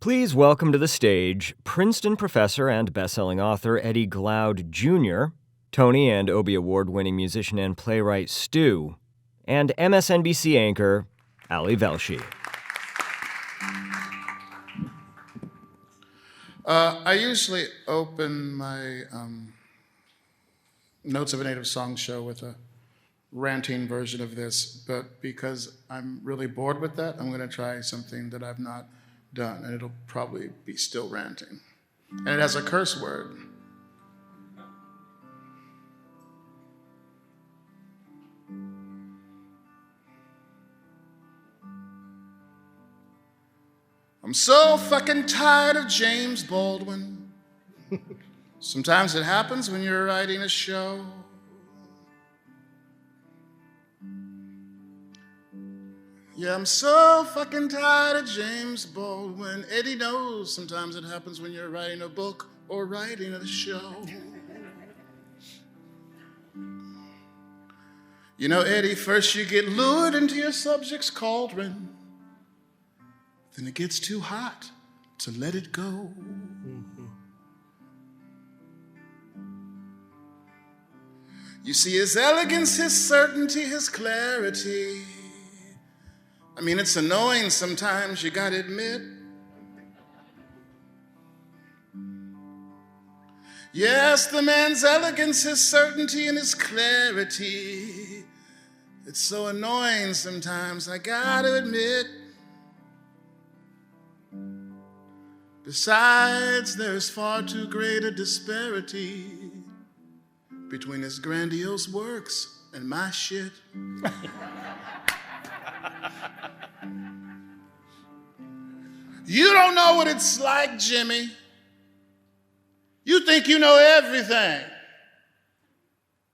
Please welcome to the stage Princeton professor and best-selling author Eddie Glaude Jr., Tony and Obie Award-winning musician and playwright Stu, and MSNBC anchor Ali Velshi. I usually open my Notes of a Native Song show with a ranting version of this, but because I'm really bored with that, I'm going to try something that I've not done, and it'll probably be still ranting. And it has a curse word. I'm so fucking tired of James Baldwin. Sometimes it happens when you're writing a show. Yeah, I'm so fucking tired of James Baldwin. Eddie knows sometimes it happens when you're writing a book or writing a show. You know, Eddie, first you get lured into your subject's cauldron. Then it gets too hot to let it go. You see his elegance, his certainty, his clarity. I mean, it's annoying sometimes, you gotta admit. Yes, the man's elegance, his certainty, and his clarity. It's so annoying sometimes, I gotta admit. Besides, there's far too great a disparity between his grandiose works and my shit. You don't know what it's like, Jimmy. You think you know everything.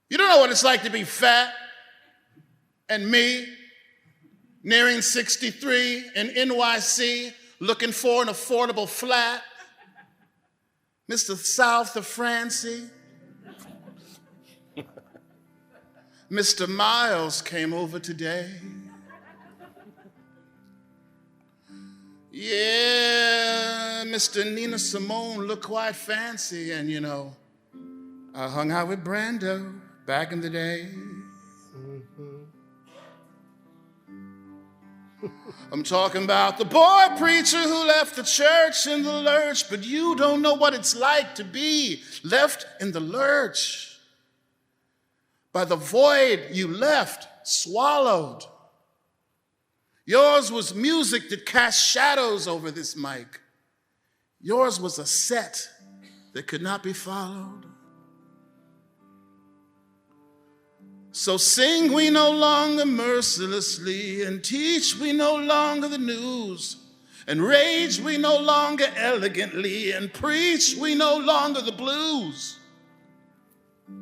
You don't know what it's like to be fat and me, nearing 63 in NYC, looking for an affordable flat. Mr. South of Francie. Mr. Miles came over today. Yeah, Mr. Nina Simone looked quite fancy, and you know, I hung out with Brando back in the day. I'm talking about the boy preacher who left the church in the lurch, but you don't know what it's like to be left in the lurch by the void you left swallowed. Yours was music that cast shadows over this mic. Yours was a set that could not be followed. So sing we no longer mercilessly, and teach we no longer the news, and rage we no longer elegantly, and preach we no longer the blues.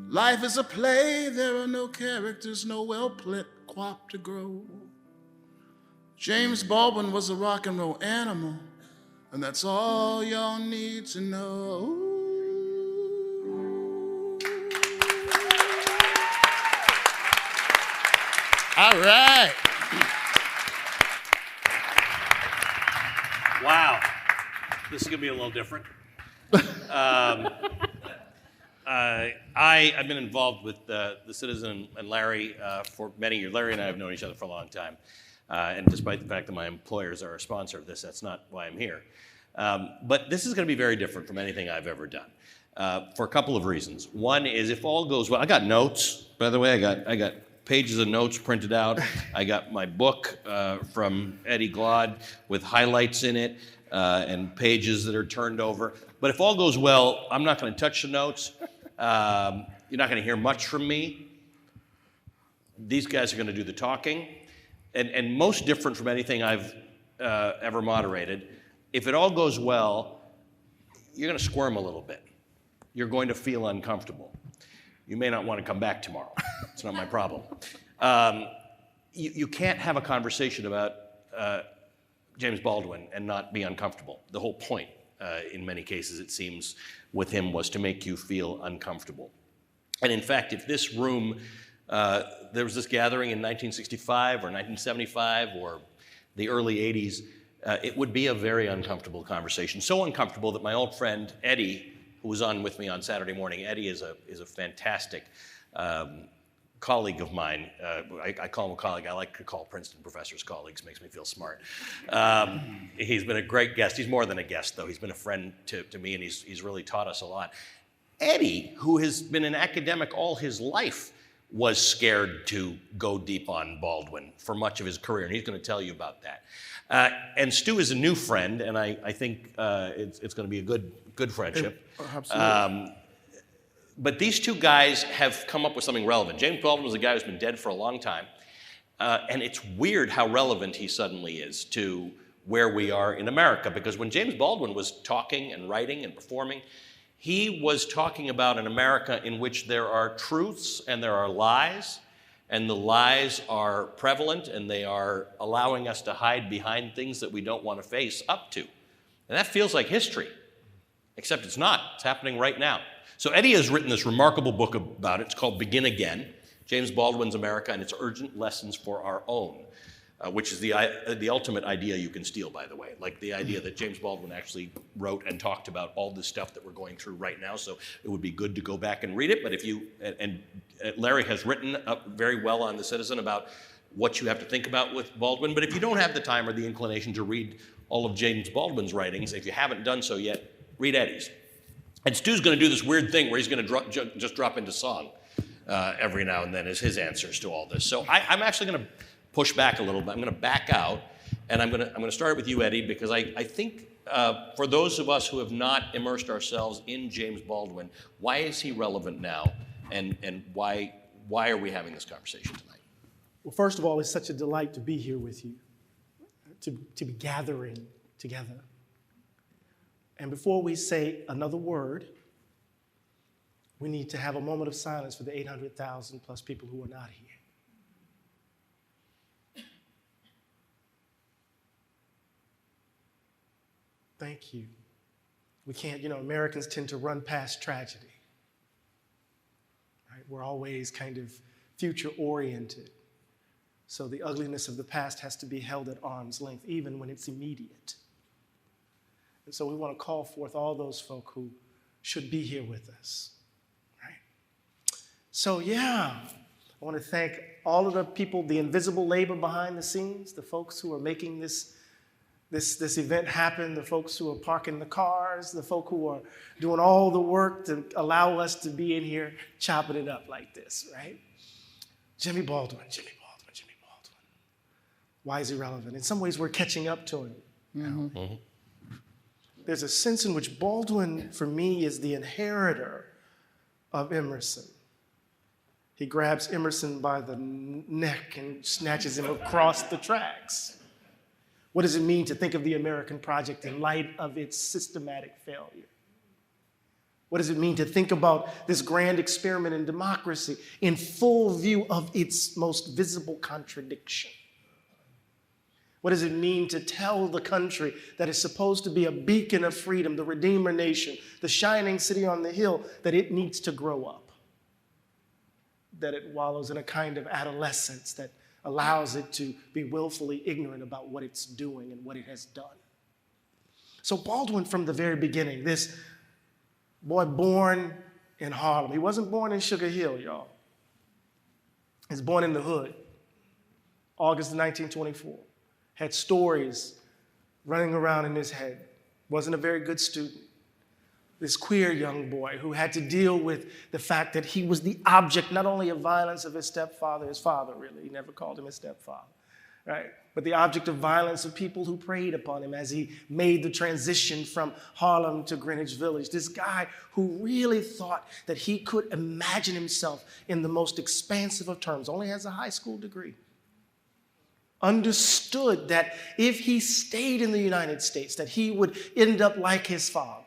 Life is a play, there are no characters, no well-plit quap to grow. James Baldwin was a rock and roll animal, and that's all y'all need to know. All right. Wow. This is going to be a little different. I've been involved with the Citizen and Larry for many years. Larry and I have known each other for a long time. And despite the fact that my employers are a sponsor of this, that's not why I'm here. But this is going to be very different from anything I've ever done for a couple of reasons. One is if all goes well, I got notes, by the way. I got pages of notes printed out. I got my book from Eddie Glaude with highlights in it and pages that are turned over. But if all goes well, I'm not going to touch the notes. You're not going to hear much from me. These guys are going to do the talking. And most different from anything I've ever moderated, if it all goes well, you're going to squirm a little bit. You're going to feel uncomfortable. You may not want to come back tomorrow. It's not my problem. You can't have a conversation about James Baldwin and not be uncomfortable. The whole point, in many cases, it seems, with him was to make you feel uncomfortable. And in fact, if this room, there was this gathering in 1965 or 1975 or the early 80s, it would be a very uncomfortable conversation. So uncomfortable that my old friend Eddie, who was on with me on Saturday morning, Eddie is a fantastic colleague of mine. I call him a colleague. I like to call Princeton professors colleagues. Makes me feel smart. He's been a great guest. He's more than a guest, though. He's been a friend to me, and he's really taught us a lot. Eddie, who has been an academic all his life, was scared to go deep on Baldwin for much of his career, and he's going to tell you about that. And Stu is a new friend, and I think it's going to be a good friendship. Absolutely. But these two guys have come up with something relevant. James Baldwin was a guy who's been dead for a long time, and it's weird how relevant he suddenly is to where we are in America, because when James Baldwin was talking and writing and performing, he was talking about an America in which there are truths and there are lies, and the lies are prevalent, and they are allowing us to hide behind things that we don't want to face up to. And that feels like history, except it's not. It's happening right now. So Eddie has written this remarkable book about it. It's called Begin Again, James Baldwin's America and Its Urgent Lessons for Our Own, which is the ultimate idea you can steal, by the way, like the idea that James Baldwin actually wrote and talked about all this stuff that we're going through right now. So it would be good to go back and read it. But if you, and Larry has written very well on The Citizen about what you have to think about with Baldwin. But if you don't have the time or the inclination to read all of James Baldwin's writings, if you haven't done so yet, read Eddie's. And Stu's going to do this weird thing where he's going to just drop into song every now and then as his answers to all this. So I'm actually going to push back a little bit. I'm going to back out, and I'm going to start with you, Eddie, because I think for those of us who have not immersed ourselves in James Baldwin, why is he relevant now, and why are we having this conversation tonight? Well, first of all, it's such a delight to be here with you, to be gathering together. And before we say another word, we need to have a moment of silence for the 800,000 plus people who are not here. Thank you. We can't, Americans tend to run past tragedy. Right? We're always kind of future-oriented. So the ugliness of the past has to be held at arm's length, even when it's immediate. And so we want to call forth all those folk who should be here with us, right? So I want to thank all of the people, the invisible labor behind the scenes, the folks who are making this event happen, the folks who are parking the cars, the folk who are doing all the work to allow us to be in here chopping it up like this, right? Jimmy Baldwin. Why is he relevant? In some ways, we're catching up to him. Mm-hmm. There's a sense in which Baldwin, for me, is the inheritor of Emerson. He grabs Emerson by the neck and snatches him across the tracks. What does it mean to think of the American project in light of its systematic failure? What does it mean to think about this grand experiment in democracy in full view of its most visible contradiction? What does it mean to tell the country that is supposed to be a beacon of freedom, the Redeemer Nation, the shining city on the hill, that it needs to grow up? That it wallows in a kind of adolescence that allows it to be willfully ignorant about what it's doing and what it has done. So Baldwin, from the very beginning, this boy born in Harlem. He wasn't born in Sugar Hill, y'all. He was born in the hood, August of 1924. Had stories running around in his head. Wasn't a very good student. This queer young boy who had to deal with the fact that he was the object not only of violence of his stepfather, his father really, he never called him his stepfather, right? But the object of violence of people who preyed upon him as he made the transition from Harlem to Greenwich Village. This guy who really thought that he could imagine himself in the most expansive of terms, only has a high school degree. Understood that if he stayed in the United States, that he would end up like his father.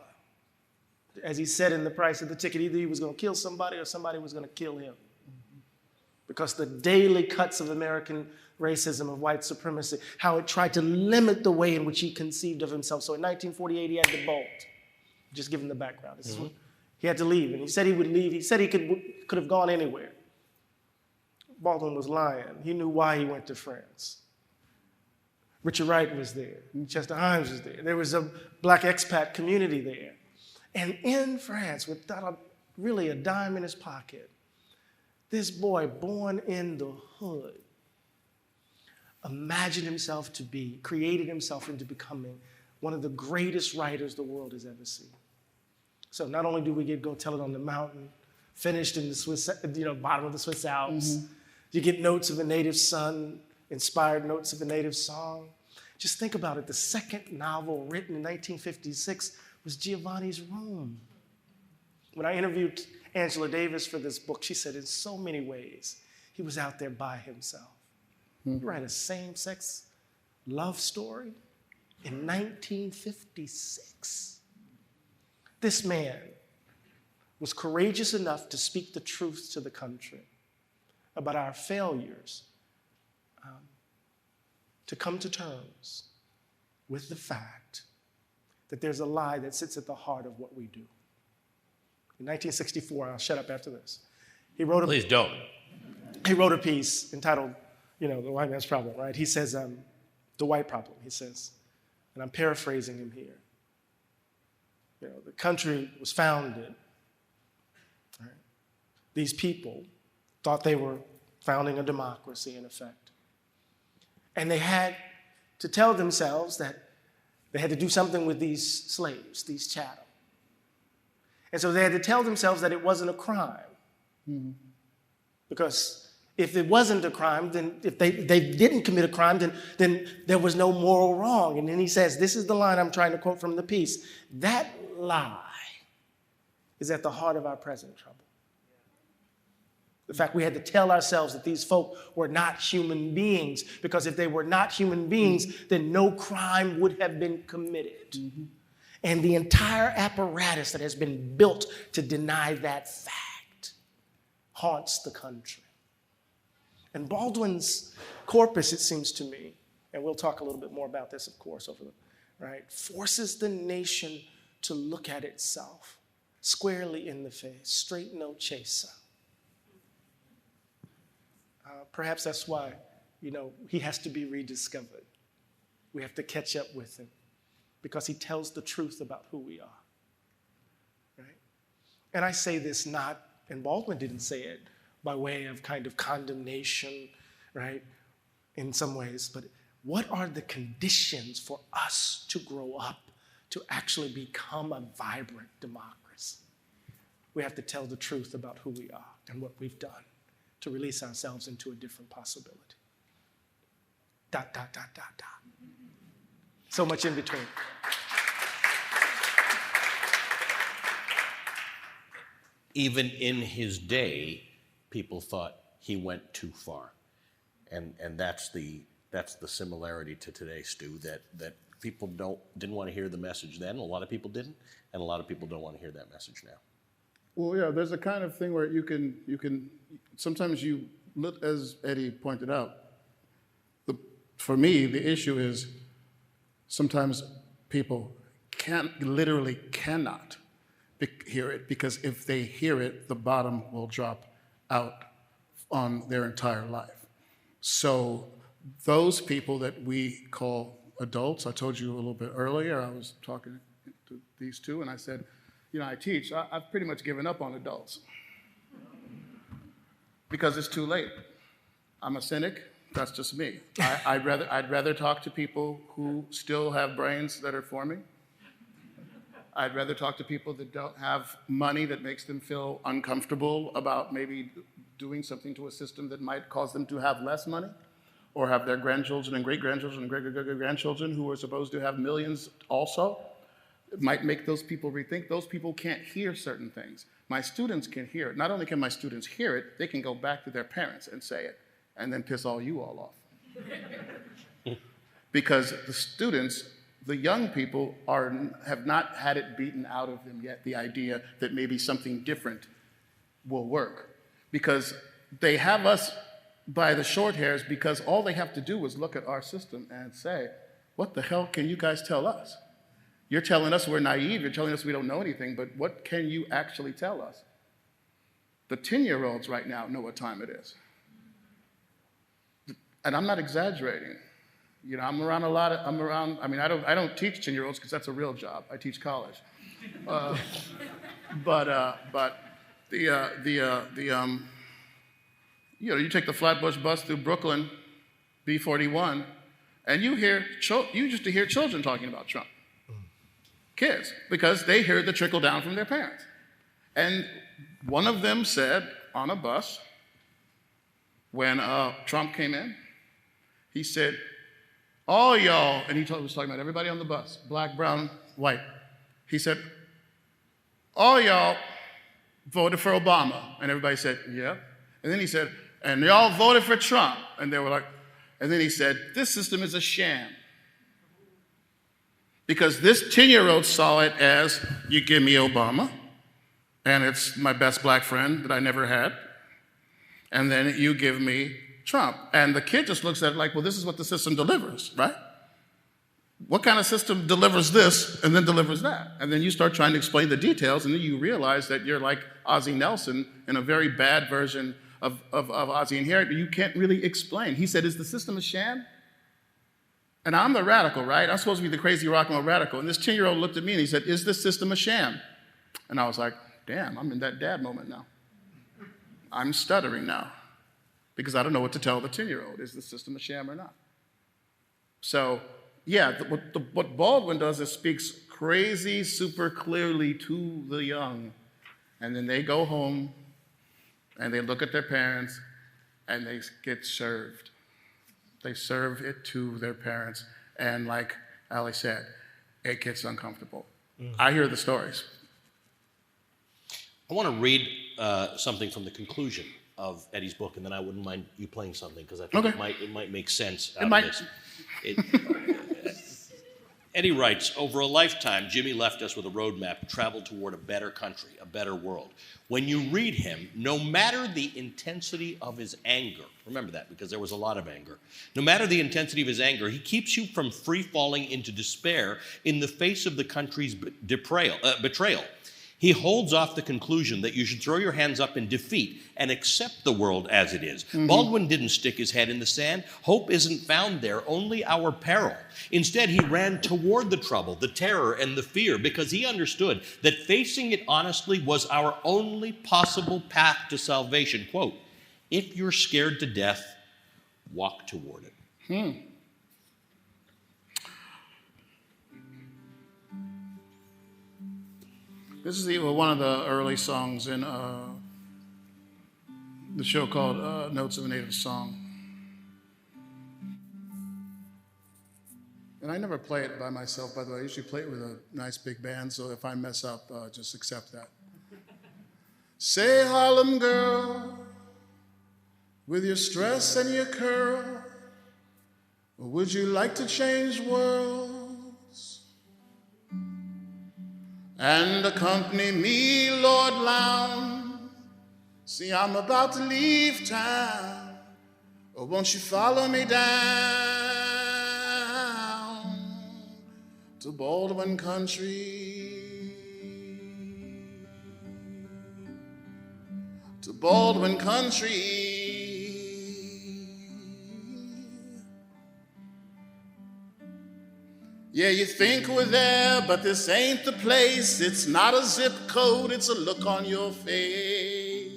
As he said in The Price of the Ticket, either he was going to kill somebody or somebody was going to kill him. Because the daily cuts of American racism, of white supremacy, how it tried to limit the way in which he conceived of himself. So in 1948, he had to bolt. Just give him the background. This is what, he had to leave, and he said he would leave. He said he could have gone anywhere. Baldwin was lying. He knew why he went to France. Richard Wright was there. Chester Himes was there. There was a black expat community there. And in France, without really a dime in his pocket, this boy born in the hood imagined himself to be, created himself into becoming one of the greatest writers the world has ever seen. So not only do we get Go Tell It on the Mountain, finished in the Swiss, bottom of the Swiss Alps, you get notes of a native son, inspired notes of a native song. Just think about it. The second novel written in 1956 was Giovanni's Rome. When I interviewed Angela Davis for this book, she said in so many ways, he was out there by himself. You write a same-sex love story in 1956. This man was courageous enough to speak the truth to the country about our failures, to come to terms with the fact that there's a lie that sits at the heart of what we do. In 1964, I'll shut up after this. Please don't. He wrote a piece entitled, The White Man's Problem, right? He says, The White Problem, he says, and I'm paraphrasing him here. The country was founded, right? These people thought they were founding a democracy, in effect. And they had to tell themselves that they had to do something with these slaves, these chattel. And so they had to tell themselves that it wasn't a crime. Because if it wasn't a crime, then if they didn't commit a crime, then there was no moral wrong. And then he says, this is the line I'm trying to quote from the piece. That lie is at the heart of our present trouble. The fact we had to tell ourselves that these folk were not human beings, because if they were not human beings, then no crime would have been committed. And the entire apparatus that has been built to deny that fact haunts the country. And Baldwin's corpus, it seems to me, and we'll talk a little bit more about this, of course, forces the nation to look at itself squarely in the face, straight no chaser. Perhaps that's why, he has to be rediscovered. We have to catch up with him because he tells the truth about who we are, right? And I say this not, and Baldwin didn't say it by way of kind of condemnation, right, in some ways, but what are the conditions for us to grow up to actually become a vibrant democracy? We have to tell the truth about who we are and what we've done to release ourselves into a different possibility. ... So much in between. Even in his day, people thought he went too far. And that's the similarity to today, Stu, that people didn't want to hear the message then. A lot of people didn't, and a lot of people don't want to hear that message now. Well, yeah, there's a kind of thing where you can sometimes you look, as Eddie pointed out, for me, the issue is sometimes people literally cannot hear it, because if they hear it, the bottom will drop out on their entire life. So those people that we call adults, I told you a little bit earlier, I was talking to these two, and I said, I teach, I've pretty much given up on adults because it's too late. I'm a cynic, that's just me. I'd rather talk to people who still have brains that are forming. I'd rather talk to people that don't have money that makes them feel uncomfortable about maybe doing something to a system that might cause them to have less money, or have their grandchildren and great-grandchildren and great-great-grandchildren who are supposed to have millions also. It might make those people rethink. Those people can't hear certain things. My students can hear it. Not only can my students hear it, they can go back to their parents and say it, and then piss all you all off. Because the students, the young people, have not had it beaten out of them yet, the idea that maybe something different will work. Because they have us by the short hairs, because all they have to do is look at our system and say, what the hell can you guys tell us? You're telling us we're naive, you're telling us we don't know anything, but what can you actually tell us? The 10-year-olds right now know what time it is. And I'm not exaggerating. You know, I don't teach 10-year-olds because that's a real job. I teach college. But you take the Flatbush bus through Brooklyn, B41, and you used to hear children talking about Trump. Kids, because they hear the trickle down from their parents. And one of them said on a bus, when Trump came in, he said, all y'all, and he was talking about everybody on the bus, black, brown, white. He said, all y'all voted for Obama. And everybody said, yeah. And then he said, and y'all voted for Trump. And they were like, and then he said, this system is a sham. Because this 10-year-old saw it as, you give me Obama, and it's my best black friend that I never had, and then you give me Trump. And the kid just looks at it like, well, this is what the system delivers, right? What kind of system delivers this and then delivers that? And then you start trying to explain the details, and then you realize that you're like Ozzie Nelson in a very bad version of Ozzie and Harriet, but you can't really explain. He said, is the system a sham? And I'm the radical, right? I'm supposed to be the crazy rock and roll radical. And this 10-year-old looked at me and he said, is this system a sham? And I was like, damn, I'm in that dad moment now. I'm stuttering now because I don't know what to tell the 10-year-old. Is the system a sham or not? So, yeah, what Baldwin does is speaks crazy super clearly to the young. And then they go home and they look at their parents and they get served. They serve it to their parents. And like Ali said, it gets uncomfortable. I hear the stories. I want to read something from the conclusion of Eddie's book, and then I wouldn't mind you playing something, because I think it might make sense out of this. Eddie writes, over a lifetime, Jimmy left us with a roadmap to travel toward a better country, a better world. When you read him, no matter the intensity of his anger, remember that because there was a lot of anger, no matter the intensity of his anger, he keeps you from free-falling into despair in the face of the country's betrayal. He holds off the conclusion that you should throw your hands up in defeat and accept the world as it is. Mm-hmm. Baldwin didn't stick his head in the sand. Hope isn't found there, only our peril. Instead, he ran toward the trouble, the terror, and the fear because he understood that facing it honestly was our only possible path to salvation. Quote, if you're scared to death, walk toward it. This is one of the early songs in the show called Notes of a Native Song. And I never play it by myself, by the way. I usually play it with a nice big band, so if I mess up, just accept that. Say, Harlem girl, with your stress and your curl, would you like to change worlds and accompany me, Lord Lown? See, I'm about to leave town. Oh, won't you follow me down to Baldwin Country? To Baldwin Country. Yeah, you think we're there, but this ain't the place. It's not a zip code, it's a look on your face.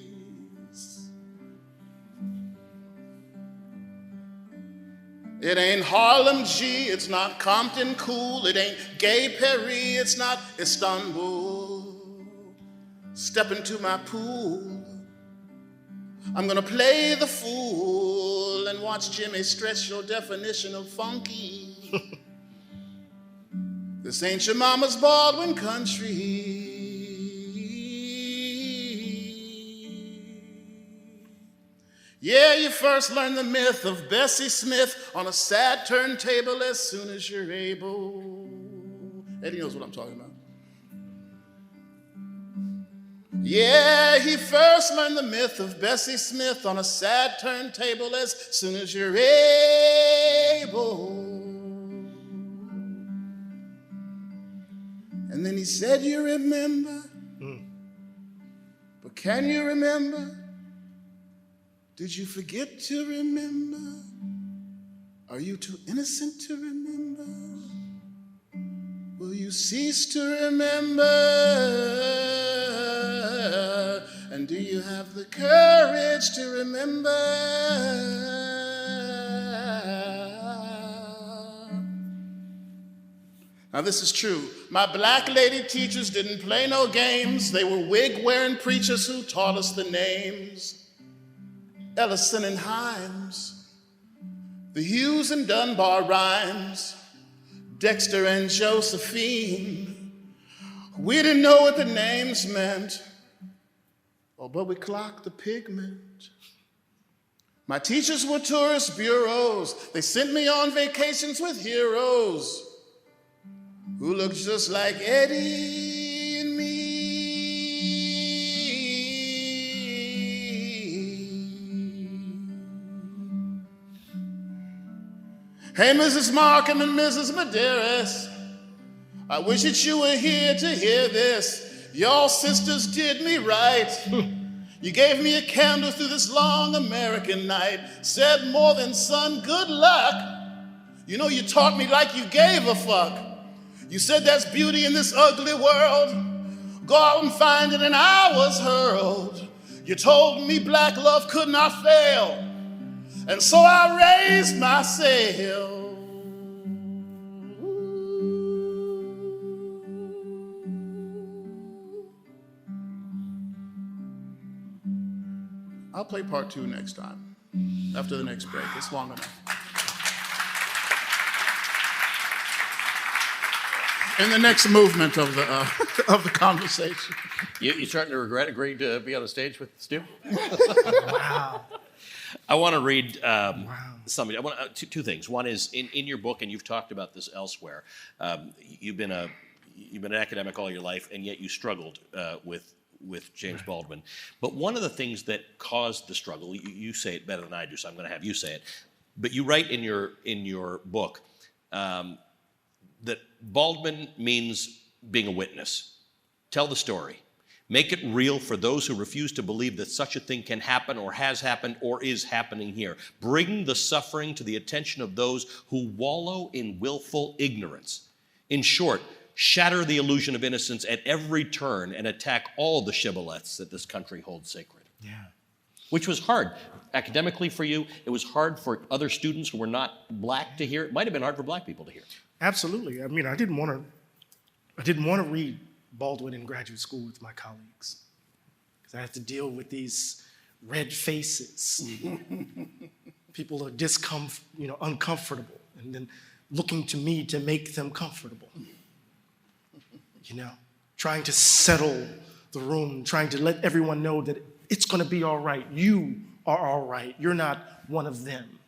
It ain't Harlem G, it's not Compton Cool, it ain't Gay Paris, it's not Istanbul. Step into my pool, I'm gonna play the fool and watch Jimmy stretch your definition of funky. This ain't your mama's Baldwin Country. Yeah, you first learn the myth of Bessie Smith on a sad turntable as soon as you're able. Eddie knows what I'm talking about. Yeah, he first learned the myth of Bessie Smith on a sad turntable as soon as you're able. And then he said, you remember? But can you remember? Did you forget to remember? Are you too innocent to remember? Will you cease to remember? And do you have the courage to remember? Now this is true. My black lady teachers didn't play no games. They were wig-wearing preachers who taught us the names. Ellison and Himes, the Hughes and Dunbar rhymes, Dexter and Josephine. We didn't know what the names meant, oh, but we clocked the pigment. My teachers were tourist bureaus. They sent me on vacations with heroes who looked just like Eddie and me. Hey, Mrs. Markham and Mrs. Medeiros, I wish that you were here to hear this. Y'all sisters did me right. You gave me a candle through this long American night. Said more than son, good luck. You know, you taught me like you gave a fuck. You said there's beauty in this ugly world. Go out and find it, and I was hurled. You told me black love could not fail, and so I raised my sail. I'll play part 2 next time, after the next break. It's long enough. In the next movement of the conversation. You starting to regret agreeing to be on the stage with Stu? Wow. I want to read something. I want two things. One is in your book, and you've talked about this elsewhere. You've been an academic all your life, and yet you struggled with James Baldwin. But one of the things that caused the struggle, you say it better than I do, so I'm going to have you say it. But you write in your book that Baldwin means being a witness. Tell the story. Make it real for those who refuse to believe that such a thing can happen or has happened or is happening here. Bring the suffering to the attention of those who wallow in willful ignorance. In short, shatter the illusion of innocence at every turn and attack all the shibboleths that this country holds sacred. Yeah. Which was hard academically for you. It was hard for other students who were not black to hear. It might have been hard for black people to hear. Absolutely. I mean, I didn't want to read Baldwin in graduate school with my colleagues because I had to deal with these red faces. People are uncomfortable, and then looking to me to make them comfortable. Trying to settle the room, trying to let everyone know that it's going to be all right. You are all right. You're not one of them.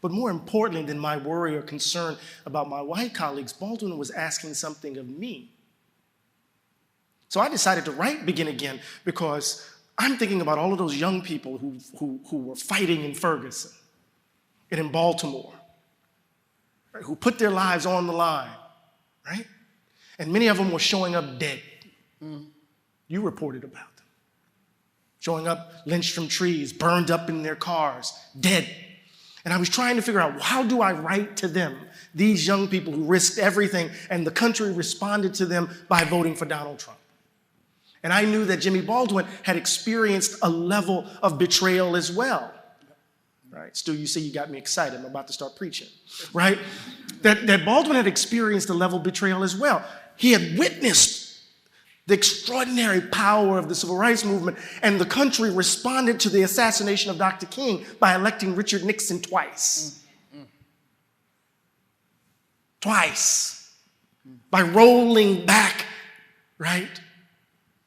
But more importantly than my worry or concern about my white colleagues, Baldwin was asking something of me. So I decided to write Begin Again because I'm thinking about all of those young people who were fighting in Ferguson and in Baltimore, right, who put their lives on the line, right? And many of them were showing up dead. You reported about them. Showing up lynched from trees, burned up in their cars, dead. And I was trying to figure out, how do I write to them, these young people who risked everything, and the country responded to them by voting for Donald Trump. And I knew that Jimmy Baldwin had experienced a level of betrayal as well. Right? Stu, you see, you got me excited. I'm about to start preaching, right? That Baldwin had experienced a level of betrayal as well. He had witnessed the extraordinary power of the civil rights movement, and the country responded to the assassination of Dr. King by electing Richard Nixon twice. Twice. By rolling back, right,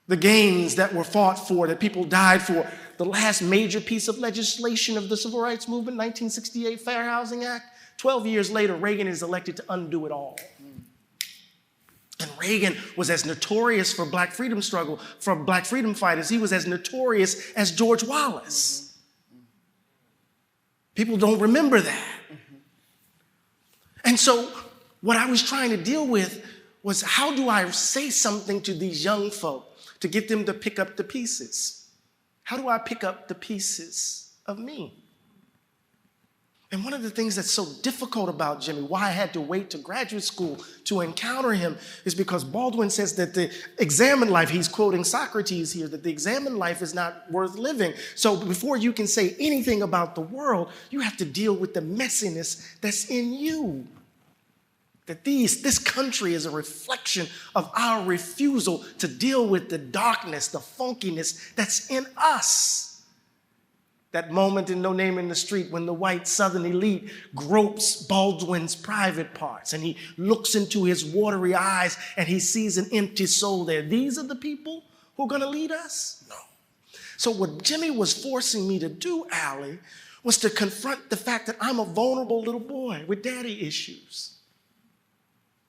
the gains that were fought for, that people died for. The last major piece of legislation of the civil rights movement, 1968 Fair Housing Act. 12 years later, Reagan is elected to undo it all. And Reagan was as notorious for black freedom struggle, for black freedom fighters. He was as notorious as George Wallace. People don't remember that. And so what I was trying to deal with was, how do I say something to these young folk to get them to pick up the pieces? How do I pick up the pieces of me? And one of the things that's so difficult about Jimmy, why I had to wait to graduate school to encounter him, is because Baldwin says that the examined life, he's quoting Socrates here, that the examined life is not worth living. So before you can say anything about the world, you have to deal with the messiness that's in you. That this country is a reflection of our refusal to deal with the darkness, the funkiness that's in us. That moment in No Name in the Street when the white Southern elite gropes Baldwin's private parts and he looks into his watery eyes and he sees an empty soul there. These are the people who are going to lead us? No. So what Jimmy was forcing me to do, Ali, was to confront the fact that I'm a vulnerable little boy with daddy issues.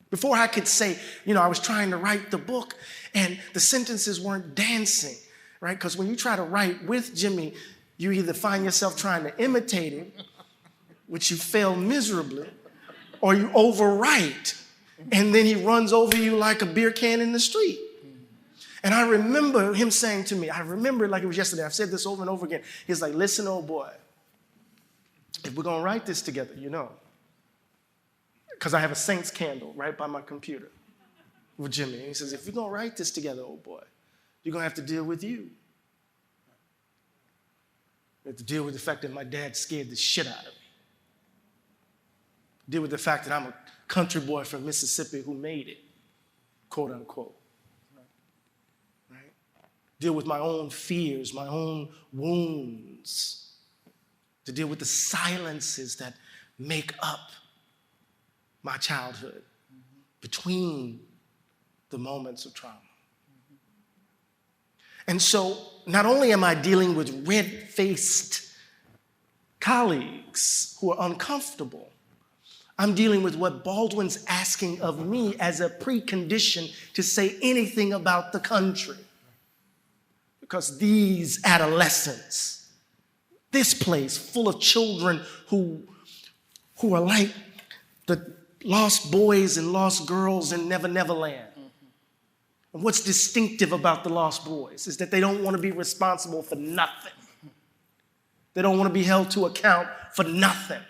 Before I could say, I was trying to write the book and the sentences weren't dancing, right? Because when you try to write with Jimmy, you either find yourself trying to imitate him, which you fail miserably, or you overwrite, and then he runs over you like a beer can in the street. And I remember him saying to me, I remember it like it was yesterday, I've said this over and over again. He's like, listen, old boy, if we're going to write this together, because I have a saint's candle right by my computer with Jimmy. And he says, if you're going to write this together, old boy, you're going to have to deal with you. You have to deal with the fact that my dad scared the shit out of me. Deal with the fact that I'm a country boy from Mississippi who made it, quote unquote. Right? Deal with my own fears, my own wounds. To deal with the silences that make up my childhood between the moments of trauma. And so not only am I dealing with red-faced colleagues who are uncomfortable, I'm dealing with what Baldwin's asking of me as a precondition to say anything about the country. Because these adolescents, this place full of children who are like the lost boys and lost girls in Never Never Land. And what's distinctive about the lost boys is that they don't want to be responsible for nothing. They don't want to be held to account for nothing.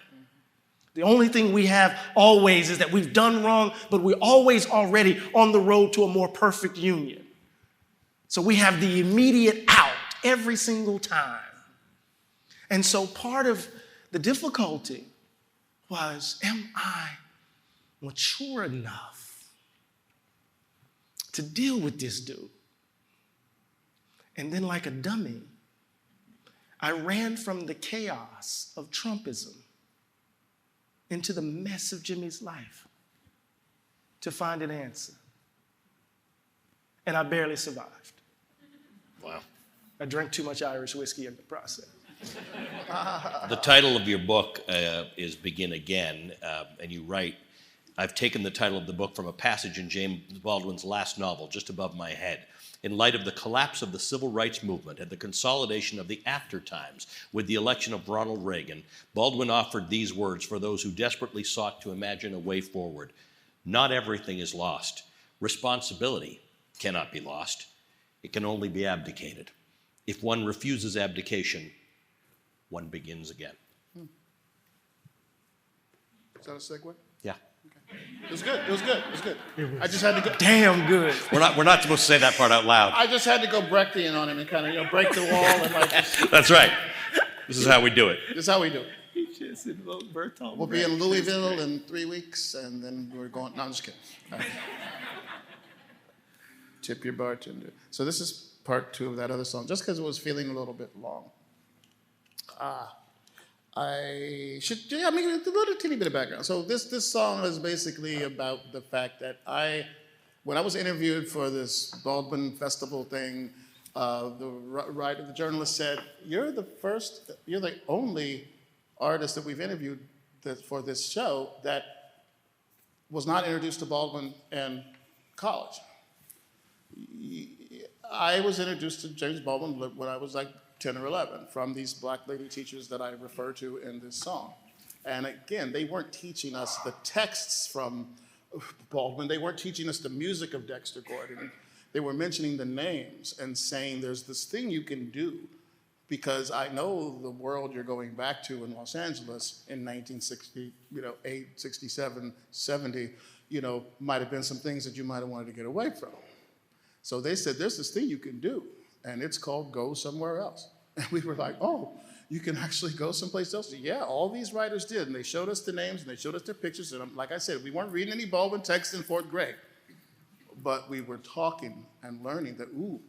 The only thing we have always is that we've done wrong, but we're always already on the road to a more perfect union. So we have the immediate out every single time. And so part of the difficulty was, am I mature enough to deal with this dude? And then like a dummy, I ran from the chaos of Trumpism into the mess of Jimmy's life to find an answer. And I barely survived. Wow. I drank too much Irish whiskey in the process. The title of your book is Begin Again, and you write, I've taken the title of the book from a passage in James Baldwin's last novel, Just Above My Head. In light of the collapse of the civil rights movement and the consolidation of the after times with the election of Ronald Reagan, Baldwin offered these words for those who desperately sought to imagine a way forward. Not everything is lost. Responsibility cannot be lost. It can only be abdicated. If one refuses abdication, one begins again. Is that a segue? Yeah. It was good. It was good. It was good. I just had to go. Damn good. We're not supposed to say that part out loud. I just had to go Brechtian on him and kind of break the wall and like. That's right. This is how we do it. This is how we do it. He just invoked Bertolt. We'll be in Louisville in 3 weeks, and then we're going. No, I'm just kidding. All right. Tip your bartender. So this is part 2 of that other song, just because it was feeling a little bit long. I should, a little teeny bit of background. So this song is basically about the fact that when I was interviewed for this Baldwin Festival thing, the journalist said, you're the only artist that we've interviewed for this show that was not introduced to Baldwin in college. I was introduced to James Baldwin when I was like 10 or 11 from these black lady teachers that I refer to in this song. And again, they weren't teaching us the texts from Baldwin. They weren't teaching us the music of Dexter Gordon. They were mentioning the names and saying there's this thing you can do because I know the world you're going back to in Los Angeles in 1968, 67, 70, might have been some things that you might have wanted to get away from. So they said, there's this thing you can do, and it's called Go Somewhere Else. And we were like, oh, you can actually go someplace else? Yeah, all these writers did, and they showed us the names, and they showed us their pictures, and like I said, we weren't reading any Baldwin text in fourth grade, but we were talking and learning that, ooh,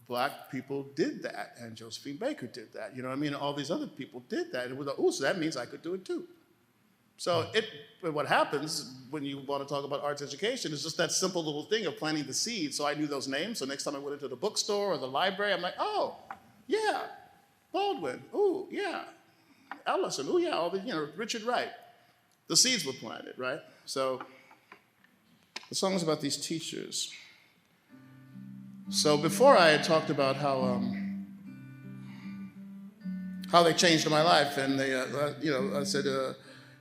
Black people did that, and Josephine Baker did that, you know what I mean? All these other people did that, and it was like, ooh, so that means I could do it too. So what happens when you want to talk about arts education is just that simple little thing of planting the seed. So I knew those names, so next time I went into the bookstore or the library, I'm like, oh, yeah, Baldwin, ooh, yeah, Ellison, ooh, yeah, all the, Richard Wright. The seeds were planted, right? So the song is about these teachers. So before I had talked about how they changed my life, and they, I said,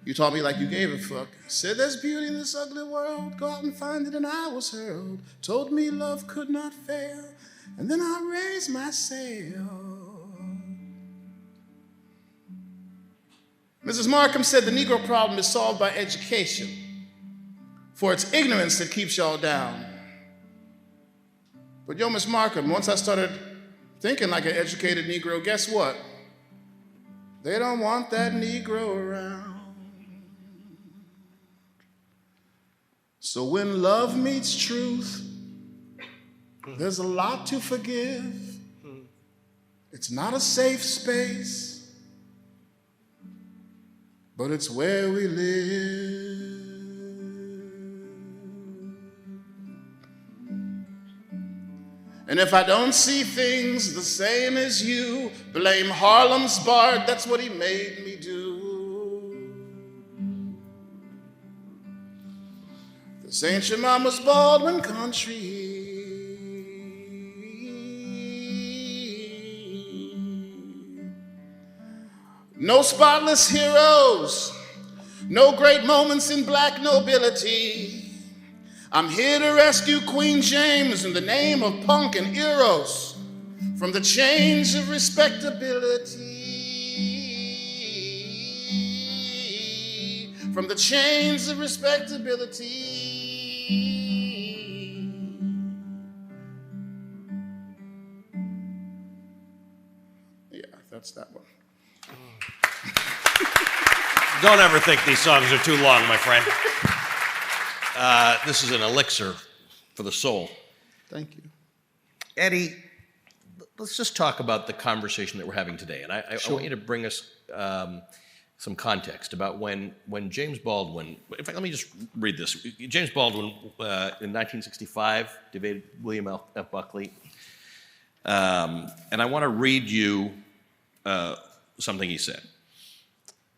you taught me like you gave a fuck. Said there's beauty in this ugly world, go out and find it, and I was hurled. Told me love could not fail, and then I raised my sail. Mrs. Markham said the Negro problem is solved by education, for it's ignorance that keeps y'all down. But yo, Miss Markham, once I started thinking like an educated Negro, guess what? They don't want that Negro around. So when love meets truth, there's a lot to forgive. It's not a safe space, but it's where we live. And if I don't see things the same as you, blame Harlem's Bard, that's what he made me do. This ain't your mama's Baldwin country. No spotless heroes, no great moments in Black nobility. I'm here to rescue Queen James in the name of punk and eros from the chains of respectability. From the chains of respectability. Yeah, that's that one. Don't ever think these songs are too long, my friend. This is an elixir for the soul. Thank you. Eddie, let's just talk about the conversation that we're having today. And I want you to bring us some context about when James Baldwin, in fact, let me just read this. James Baldwin, in 1965, debated William F. Buckley. And I want to read you something he said.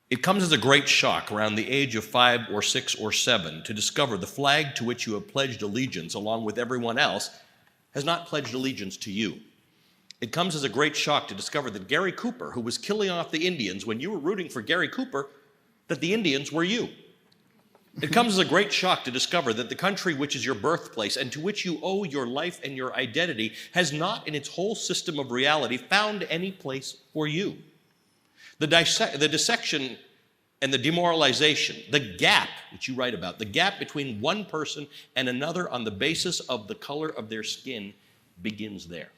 It comes as a great shock around the age of 5 or 6 or 7 to discover the flag to which you have pledged allegiance along with everyone else has not pledged allegiance to you. It comes as a great shock to discover that Gary Cooper, who was killing off the Indians when you were rooting for Gary Cooper, that the Indians were you. It comes as a great shock to discover that the country which is your birthplace and to which you owe your life and your identity has not in its whole system of reality found any place for you. The dissection and the demoralization, the gap which you write about, the gap between one person and another on the basis of the color of their skin begins there.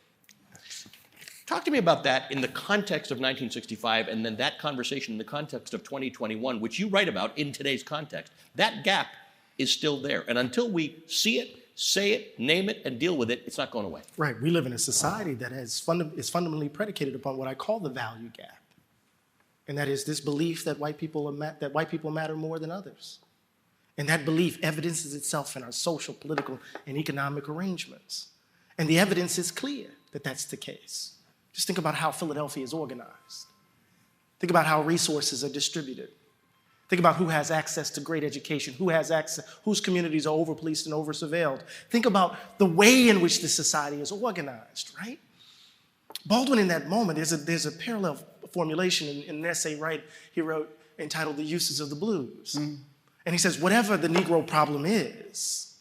Talk to me about that in the context of 1965 and then that conversation in the context of 2021, which you write about in today's context. That gap is still there. And until we see it, say it, name it, and deal with it, it's not going away. Right. We live in a society that is fundamentally predicated upon what I call the value gap. And that is this belief that white people matter more than others. And that belief evidences itself in our social, political, and economic arrangements. And the evidence is clear that that's the case. Just think about how Philadelphia is organized. Think about how resources are distributed. Think about who has access to great education, whose communities are over-policed and over-surveilled. Think about the way in which this society is organized, right? Baldwin, in that moment, there's a parallel formulation in an essay he wrote entitled The Uses of the Blues. And he says, whatever the Negro problem is,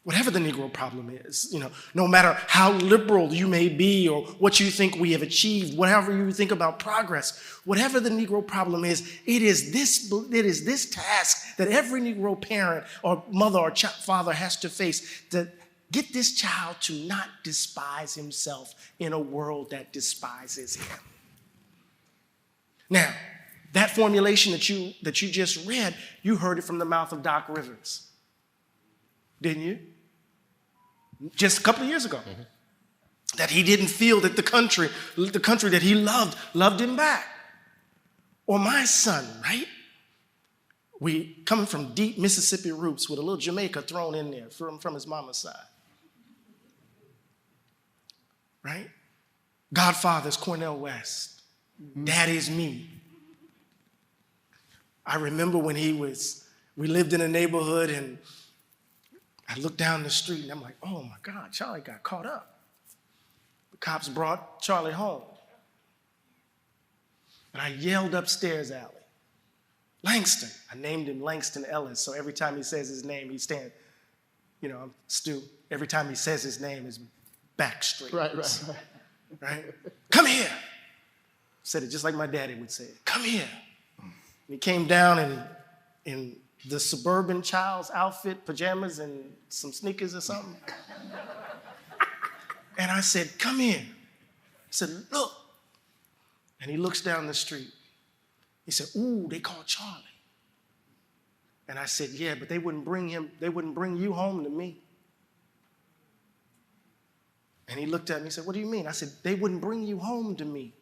Whatever the Negro problem is, no matter how liberal you may be or what you think we have achieved, whatever you think about progress, whatever the Negro problem is, it is this task that every Negro parent or mother or father has to face, to get this child to not despise himself in a world that despises him. Now, that formulation that you just read, you heard it from the mouth of Doc Rivers, didn't you? Just a couple of years ago. Mm-hmm. That he didn't feel that the country that he loved him back. Or my son, right? We coming from deep Mississippi roots with a little Jamaica thrown in there from his mama's side. Right? Godfather's Cornel West. Mm-hmm. Daddy's me. I remember when we lived in a neighborhood and I looked down the street and I'm like, oh my God, Charlie got caught up. The cops brought Charlie home. And I yelled upstairs, alley, Langston. I named him Langston Ellis, so every time he says his name, he stands, I'm Stu. Every time he says his name, his back straight. Right? Come here. Said it just like my daddy would say it. Come here. And he came down and in the suburban child's outfit, pajamas, and some sneakers or something. And I said, come here. I said, look. And he looks down the street. He said, ooh, they called Charlie. And I said, yeah, but they wouldn't bring you home to me. And he looked at me and said, what do you mean? I said, they wouldn't bring you home to me.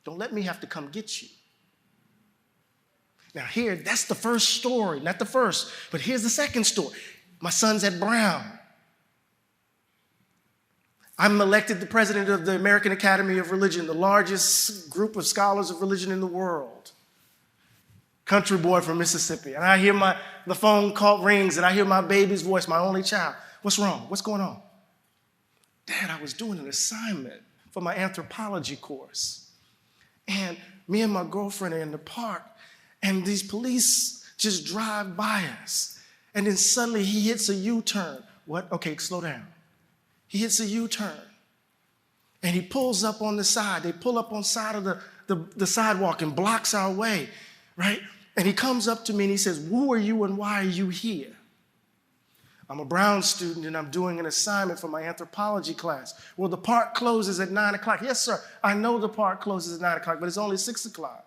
Don't let me have to come get you. Now here, that's the first story, not the first, but here's the second story. My son's at Brown. I'm elected the president of the American Academy of Religion, the largest group of scholars of religion in the world. Country boy from Mississippi. And I hear the phone call rings and I hear my baby's voice, my only child. What's wrong? What's going on? Dad, I was doing an assignment for my anthropology course. And me and my girlfriend are in the park. And these police just drive by us. And then suddenly he hits a U-turn. What? Okay, slow down. He hits a U-turn. And he pulls up on the side. They pull up on the side of the sidewalk and blocks our way, right? And he comes up to me and he says, who are you and why are you here? I'm a Brown student and I'm doing an assignment for my anthropology class. Well, the park closes at 9 o'clock. Yes, sir, I know the park closes at 9 o'clock, but it's only 6 o'clock.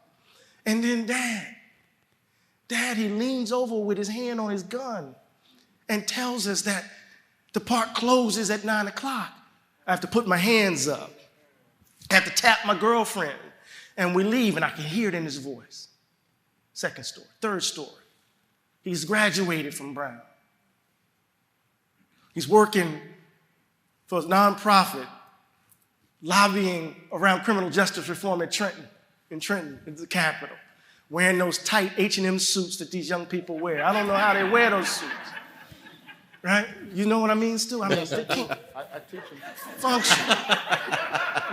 And then Dad, he leans over with his hand on his gun and tells us that the park closes at 9 o'clock. I have to put my hands up. I have to tap my girlfriend. And we leave, and I can hear it in his voice. Second story. Third story. He's graduated from Brown. He's working for a nonprofit, lobbying around criminal justice reform in Trenton, the capital. Wearing those tight H&M suits that these young people wear. I don't know how they wear those suits. Right? You know what I mean, Stu? I mean, they can't I teach them. function.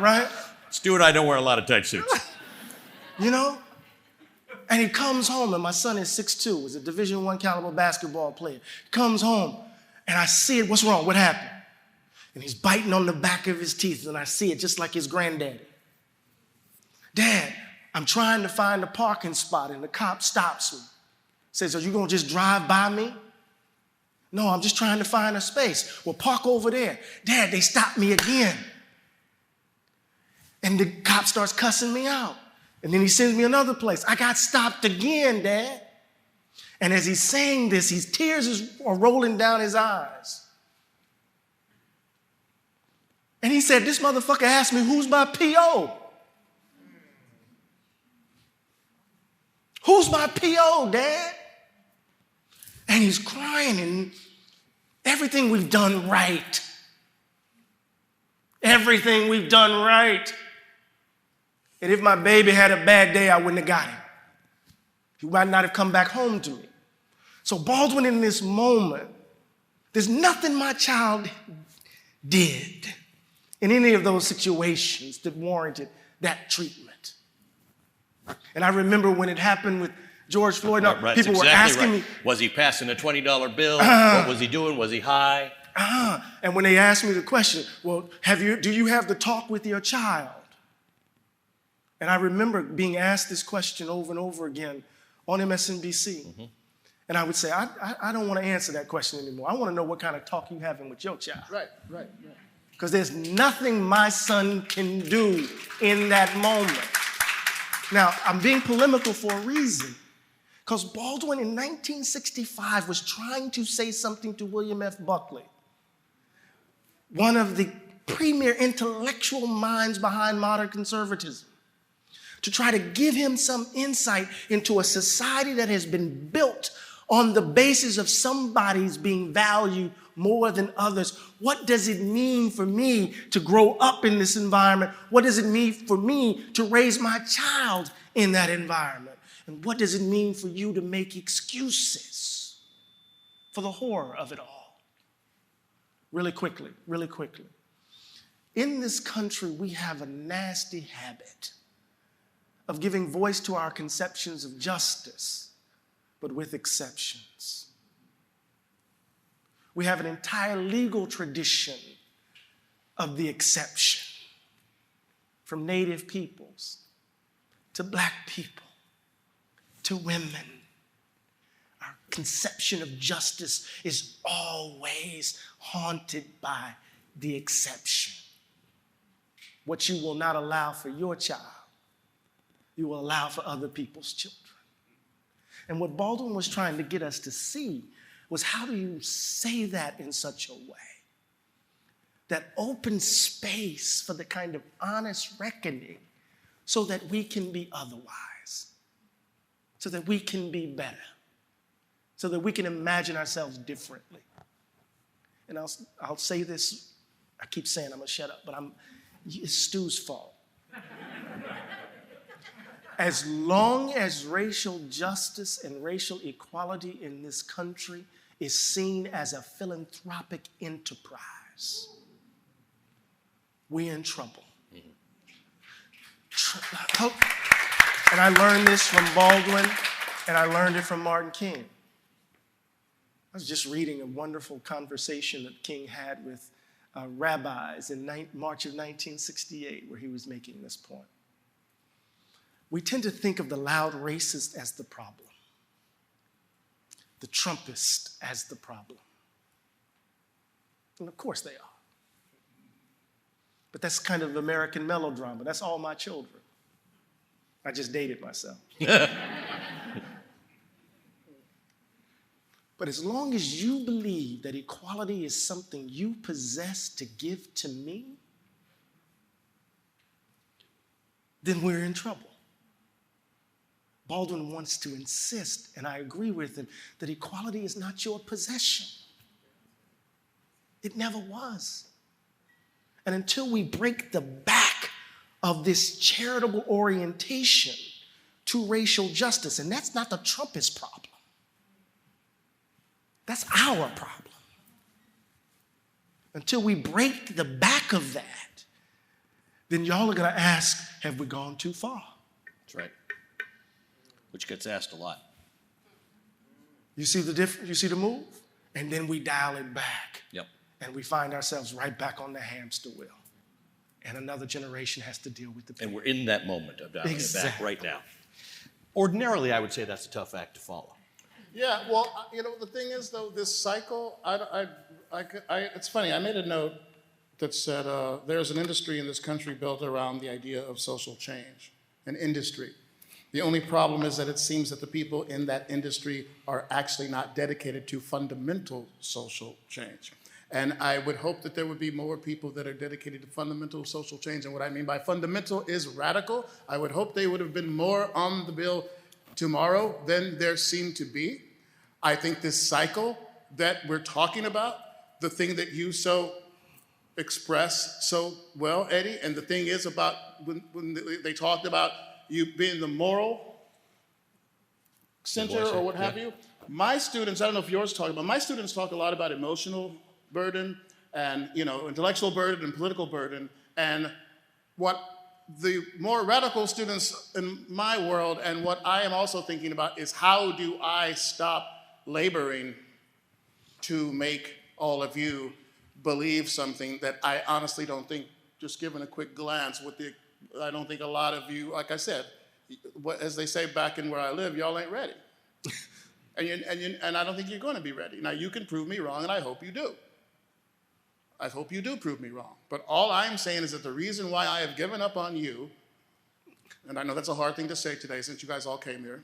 Right? Stu and I don't wear a lot of tight suits. And he comes home, and my son is 6'2", is a Division I caliber basketball player. He comes home, and I see it. What's wrong? What happened? And he's biting on the back of his teeth, and I see it just like his granddaddy. Dad, I'm trying to find a parking spot, and the cop stops me. Says, are you going to just drive by me? No, I'm just trying to find a space. Well, park over there. Dad, they stopped me again. And the cop starts cussing me out. And then he sends me another place. I got stopped again, Dad. And as he's saying this, his tears are rolling down his eyes. And he said, this motherfucker asked me, who's my P.O.? Who's my P.O., Dad? And he's crying, and everything we've done right. Everything we've done right. And if my baby had a bad day, I wouldn't have got him. He might not have come back home to me. So Baldwin, in this moment, there's nothing my child did in any of those situations that warranted that treatment. And I remember when it happened with George Floyd. No, Right, people were exactly asking right. me. Was he passing a $20 bill? What was he doing? Was he high? And when they asked me the question, well, do you have the talk with your child? And I remember being asked this question over and over again on MSNBC. Mm-hmm. And I would say, I don't want to answer that question anymore. I want to know what kind of talk you having with your child. Right. Because there's nothing my son can do in that moment. Now, I'm being polemical for a reason. Because Baldwin in 1965 was trying to say something to William F. Buckley, one of the premier intellectual minds behind modern conservatism, to try to give him some insight into a society that has been built on the basis of somebody's being valued more than others. What does it mean for me to grow up in this environment? What does it mean for me to raise my child in that environment? And what does it mean for you to make excuses for the horror of it all? Really quickly. In this country, we have a nasty habit of giving voice to our conceptions of justice, but with exceptions. We have an entire legal tradition of the exception, from Native peoples to Black people to women. Our conception of justice is always haunted by the exception. What you will not allow for your child, you will allow for other people's children. And what Baldwin was trying to get us to see was, how do you say that in such a way that opens space for the kind of honest reckoning so that we can be otherwise, so that we can be better, so that we can imagine ourselves differently. And I'll say this, I keep saying I'm gonna shut up, but it's Stu's fault. As long as racial justice and racial equality in this country is seen as a philanthropic enterprise, we're in trouble. And I learned this from Baldwin, and I learned it from Martin King. I was just reading a wonderful conversation that King had with rabbis in March of 1968, where he was making this point. We tend to think of the loud racist as the problem, the Trumpist as the problem. And of course they are. But that's kind of American melodrama. That's all my children. I just dated myself. But as long as you believe that equality is something you possess to give to me, then we're in trouble. Baldwin wants to insist, and I agree with him, that equality is not your possession. It never was. And until we break the back of this charitable orientation to racial justice, and that's not the Trumpist problem. That's our problem. Until we break the back of that, then y'all are gonna ask, have we gone too far? That's right. Which gets asked a lot. You see the difference? You see the move? And then we dial it back. Yep. And we find ourselves right back on the hamster wheel. And another generation has to deal with the pain. And we're in that moment of dialing it back right now. Ordinarily, I would say that's a tough act to follow. Yeah, well, the thing is, though, this cycle, it's funny, I made a note that said there's an industry in this country built around the idea of social change, an industry. The only problem is that it seems that the people in that industry are actually not dedicated to fundamental social change. And I would hope that there would be more people that are dedicated to fundamental social change. And what I mean by fundamental is radical. I would hope they would have been more on the bill tomorrow than there seemed to be. I think this cycle that we're talking about, the thing that you so express so well, Eddie, and the thing is about when they talked about you being the moral center or what have you. My students, I don't know if yours talk about, my students talk a lot about emotional burden and intellectual burden and political burden. And what the more radical students in my world, and what I am also thinking about, is how do I stop laboring to make all of you believe something that I honestly don't think, just given a quick glance, I don't think a lot of you, like I said, as they say back in where I live, y'all ain't ready. and I don't think you're going to be ready. Now, you can prove me wrong, and I hope you do. I hope you do prove me wrong. But all I'm saying is that the reason why I have given up on you, and I know that's a hard thing to say today since you guys all came here,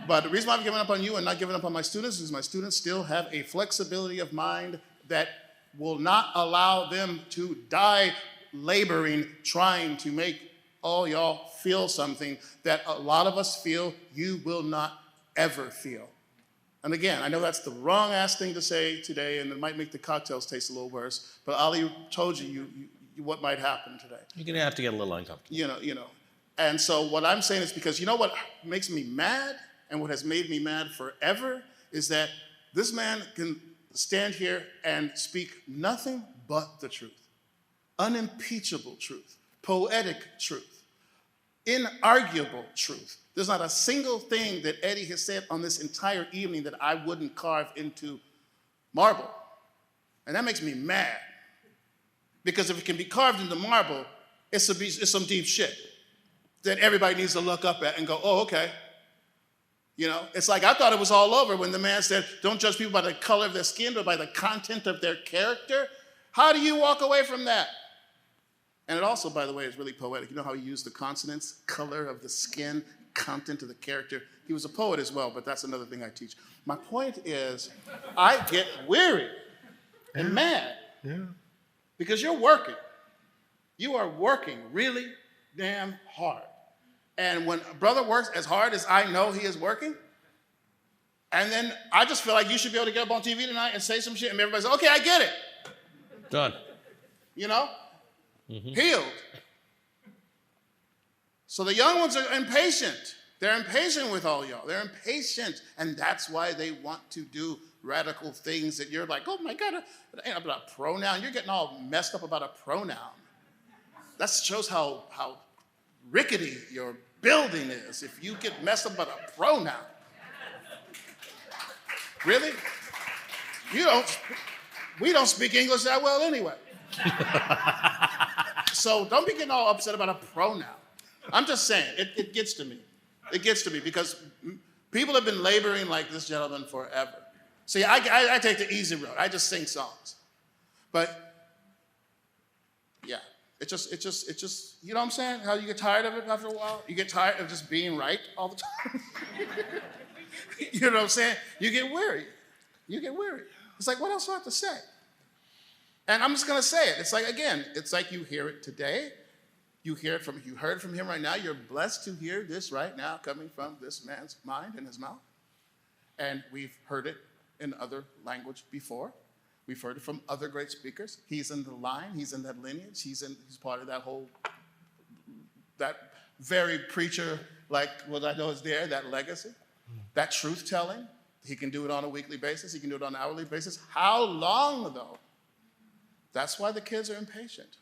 but the reason why I've given up on you and not given up on my students is my students still have a flexibility of mind that will not allow them to die laboring, trying to make all y'all feel something that a lot of us feel you will not ever feel. And again, I know that's the wrong ass thing to say today, and it might make the cocktails taste a little worse, but Ali told you what might happen today. You're gonna have to get a little uncomfortable. You know. And so what I'm saying is, because you know what makes me mad, and what has made me mad forever, is that this man can stand here and speak nothing but the truth. Unimpeachable truth, poetic truth, inarguable truth. There's not a single thing that Eddie has said on this entire evening that I wouldn't carve into marble. And that makes me mad. Because if it can be carved into marble, it's some deep shit that everybody needs to look up at and go, oh, okay. You know, it's like I thought it was all over when the man said, don't judge people by the color of their skin, but by the content of their character. How do you walk away from that? And it also, by the way, is really poetic. You know how he used the consonants, color of the skin, content of the character. He was a poet as well, but that's another thing I teach. My point is, I get weary and mad because you're working. You are working really damn hard. And when a brother works as hard as I know he is working, and then I just feel like you should be able to get up on TV tonight and say some shit, and everybody says, okay, I get it. Done. You know? Healed. So the young ones are impatient. They're impatient with all y'all. They're impatient. And that's why they want to do radical things that you're like, oh my God, it ain't about a pronoun. You're getting all messed up about a pronoun. That shows how rickety your building is if you get messed up about a pronoun. Really? We don't speak English that well anyway. So don't be getting all upset about a pronoun. I'm just saying, it gets to me. It gets to me because people have been laboring like this gentleman forever. See, I take the easy road. I just sing songs. But yeah, it just, you know what I'm saying? How you get tired of it after a while? You get tired of just being right all the time. You know what I'm saying? You get weary. It's like, what else do I have to say? And I'm just gonna say it. It's like, again, it's like you hear it today. You heard from him right now. You're blessed to hear this right now coming from this man's mind and his mouth. And we've heard it in other language before. We've heard it from other great speakers. He's in the line, he's in that lineage, he's part of that very preacher, like what I know is there, that legacy, that truth telling. He can do it on a weekly basis, he can do it on an hourly basis. How long though? That's why the kids are impatient.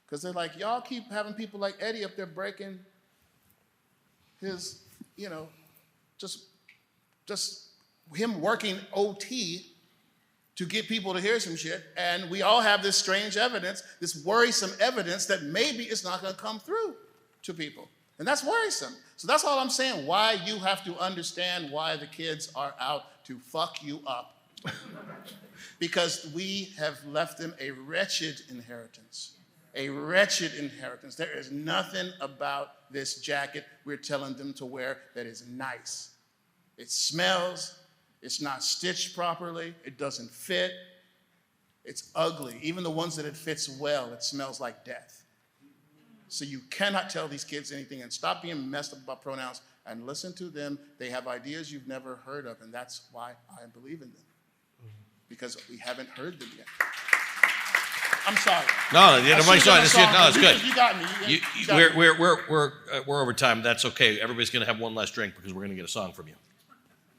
Because they're like, y'all keep having people like Eddie up there breaking his, just him working OT to get people to hear some shit. And we all have this strange evidence, this worrisome evidence that maybe it's not going to come through to people. And that's worrisome. So that's all I'm saying, why you have to understand why the kids are out to fuck you up. Because we have left them a wretched inheritance. A wretched inheritance. There is nothing about this jacket we're telling them to wear that is nice. It smells, it's not stitched properly, it doesn't fit, it's ugly. Even the ones that it fits well, it smells like death. So you cannot tell these kids anything, and stop being messed up about pronouns and listen to them. They have ideas you've never heard of, and that's why I believe in them. Because we haven't heard them yet. I'm sorry. No, nobody's sorry. No, it's good. You got me. We're over time. That's okay. Everybody's going to have one last drink because we're going to get a song from you.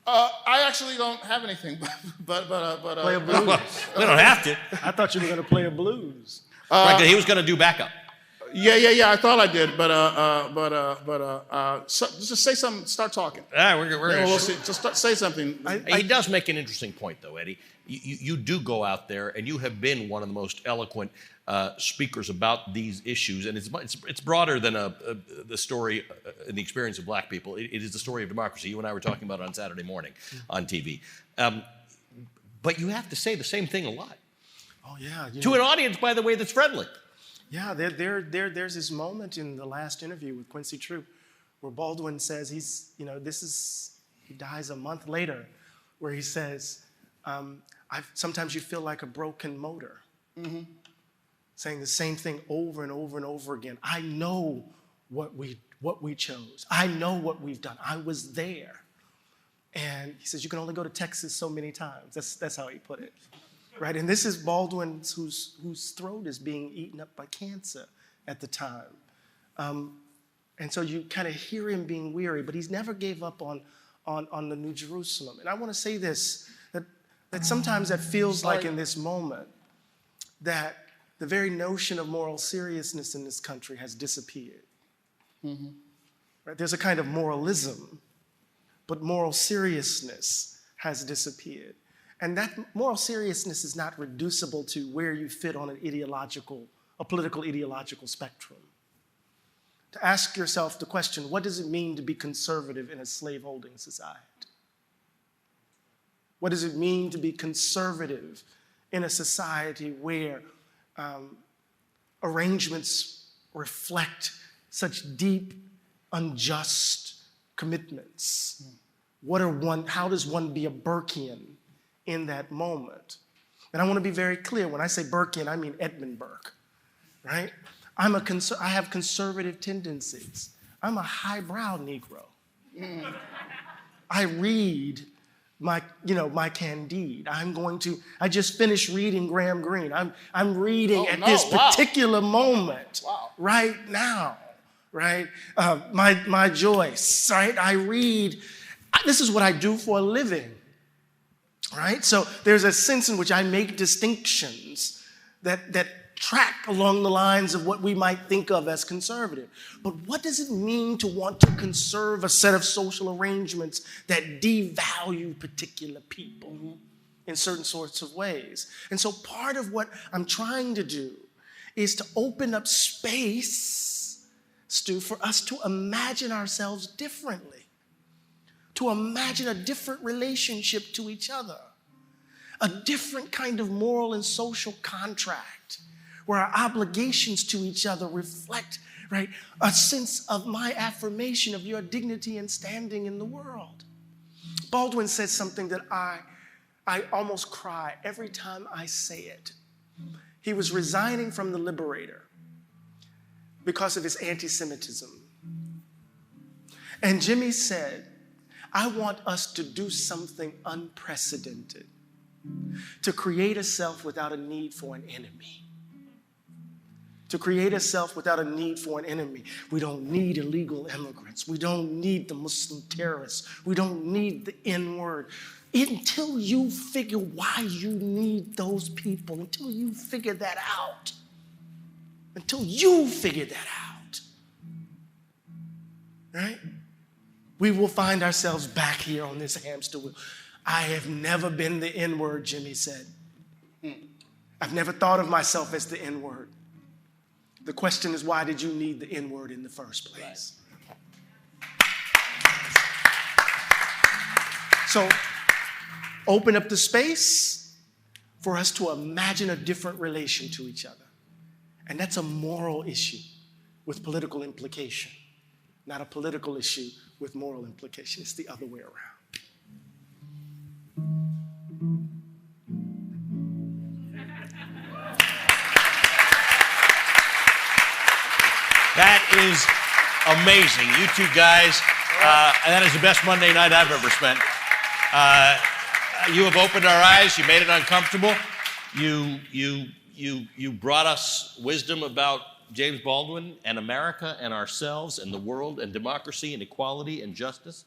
I actually don't have anything, but Play a blues. Well, we don't have to. I thought you were going to play a blues. Right, he was going to do backup. Yeah. I thought I did, just say something. Start talking. We'll see. Just say something. He does make an interesting point, though, Eddie. You do go out there, and you have been one of the most eloquent speakers about these issues, and it's broader than the story in the experience of black people. It is the story of democracy. You and I were talking about it on Saturday morning on TV. But you have to say the same thing a lot. Oh yeah. To an audience, by the way, that's friendly. Yeah, there's this moment in the last interview with Quincy Troop where Baldwin says he dies a month later, where he says, sometimes you feel like a broken motor. Mm-hmm. Saying the same thing over and over and over again. I know what we chose. I know what we've done. I was there. And he says, you can only go to Texas so many times. That's how he put it. Right? And this is Baldwin whose throat is being eaten up by cancer at the time. And so you kind of hear him being weary, but he's never gave up on the New Jerusalem. And I want to say this, that sometimes that feels like in this moment that the very notion of moral seriousness in this country has disappeared. Mm-hmm. Right? There's a kind of moralism, but moral seriousness has disappeared. And that moral seriousness is not reducible to where you fit on a political ideological spectrum. To ask yourself the question, what does it mean to be conservative in a slaveholding society? What does it mean to be conservative in a society where arrangements reflect such deep, unjust commitments? How does one be a Burkean in that moment? And I want to be very clear. When I say Burkean, I mean Edmund Burke, right? I have conservative tendencies. I'm a highbrow Negro. I read my Candide. I just finished reading Graham Greene. I'm reading this particular moment right now, right? My Joyce, right? I read, this is what I do for a living, right? So there's a sense in which I make distinctions that track along the lines of what we might think of as conservative. But what does it mean to want to conserve a set of social arrangements that devalue particular people in certain sorts of ways? And so part of what I'm trying to do is to open up space, Stu, for us to imagine ourselves differently, to imagine a different relationship to each other, a different kind of moral and social contract, where our obligations to each other reflect, right, a sense of my affirmation of your dignity and standing in the world. Baldwin said something that I almost cry every time I say it. He was resigning from the Liberator because of his anti-Semitism. And Jimmy said, I want us to do something unprecedented, to create a self without a need for an enemy. To create a self without a need for an enemy. We don't need illegal immigrants. We don't need the Muslim terrorists. We don't need the N-word. Until you figure why you need those people, until you figure that out, right? We will find ourselves back here on this hamster wheel. I have never been the N-word, Jimmy said. I've never thought of myself as the N-word. The question is, why did you need the N-word in the first place? So open up the space for us to imagine a different relation to each other. And that's a moral issue with political implication, not a political issue with moral implication. It's the other way around. That is amazing. You two guys, and that is the best Monday night I've ever spent. You have opened our eyes. You made it uncomfortable. You brought us wisdom about James Baldwin and America and ourselves and the world and democracy and equality and justice.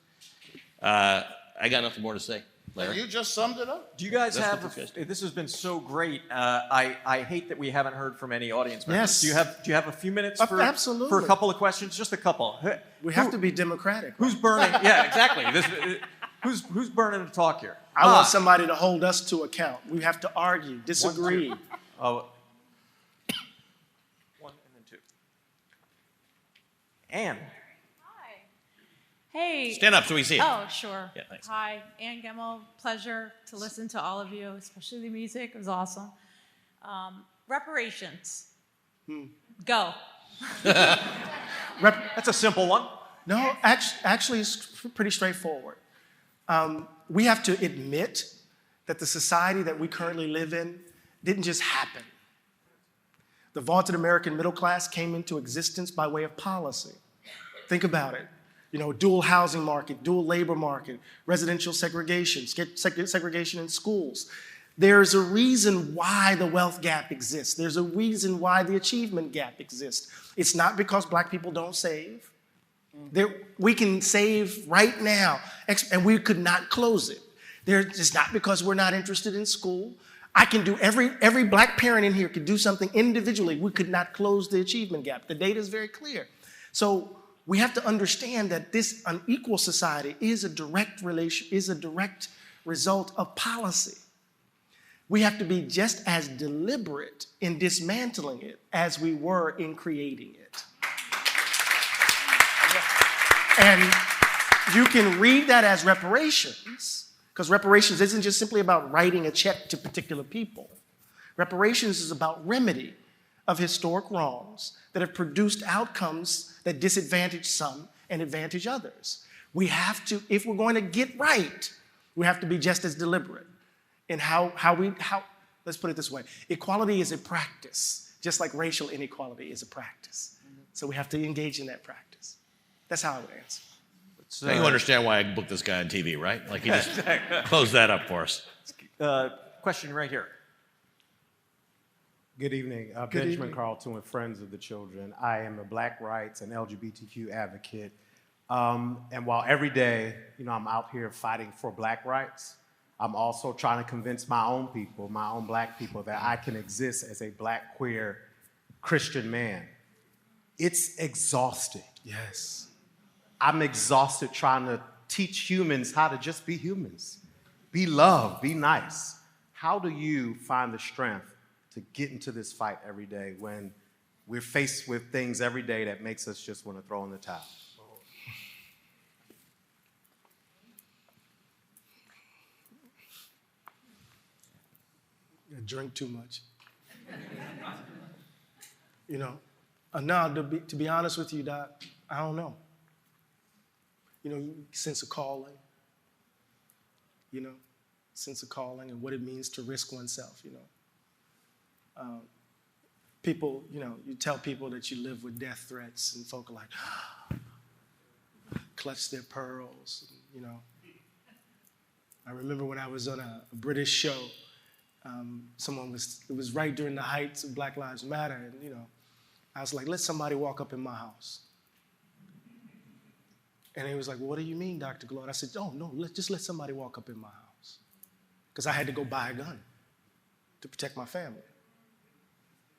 I got nothing more to say. Larry? You just summed it up. Do you guys That's have? what you guys do. This has been so great. I hate that we haven't heard from any audience members. Yes. Do you have a few minutes for Absolutely. a couple of questions? Just a couple. We have to be democratic. Who's burning? Yeah, exactly. Who's burning to talk here? I want somebody to hold us to account. We have to argue, disagree. Oh. One and then two. Anne. Hi. Hey. Stand up so we see it. Oh, sure. Yeah, thanks. Hi, Ann Gemmel. Pleasure to listen to all of you, especially the music. It was awesome. Reparations. Go. That's a simple one. No, actually, it's pretty straightforward. We have to admit that the society that we currently live in didn't just happen. The vaunted American middle class came into existence by way of policy. Think about it. Dual housing market, dual labor market, residential segregation, segregation in schools. There's a reason why the wealth gap exists. There's a reason why the achievement gap exists. It's not because black people don't save. We can save right now, and we could not close it. It's not because we're not interested in school. I can do, every black parent in here could do something individually. We could not close the achievement gap. The data is very clear. So we have to understand that this unequal society is a direct result of policy. We have to be just as deliberate in dismantling it as we were in creating it. And you can read that as reparations, because reparations isn't just simply about writing a check to particular people. Reparations is about remedy of historic wrongs that have produced outcomes that disadvantage some and advantage others. We have to, if we're going to get right, we have to be just as deliberate in how let's put it this way. Equality is a practice, just like racial inequality is a practice. So we have to engage in that practice. That's how I would answer. Now you understand why I booked this guy on TV, right? Like he just closed that up for us. Question right here. Good evening. Benjamin Carlton with Friends of the Children. I am a black rights and LGBTQ advocate. And while every day, I'm out here fighting for black rights, I'm also trying to convince my own people, my own black people, that I can exist as a black, queer, Christian man. It's exhausting. Yes. I'm exhausted trying to teach humans how to just be humans. Be loved, be nice. How do you find the strength to get into this fight every day when we're faced with things every day that makes us just want to throw in the towel? I drink too much. No, to be honest with you, Doc, I don't know. Sense of calling, sense of calling and what it means to risk oneself, People, you tell people that you live with death threats and folk are like, clutch their pearls, I remember when I was on a British show, it was right during the heights of Black Lives Matter, and, I was like, let somebody walk up in my house. And he was like, well, what do you mean, Dr. Glaude? I said, oh, no, just let somebody walk up in my house. Because I had to go buy a gun to protect my family.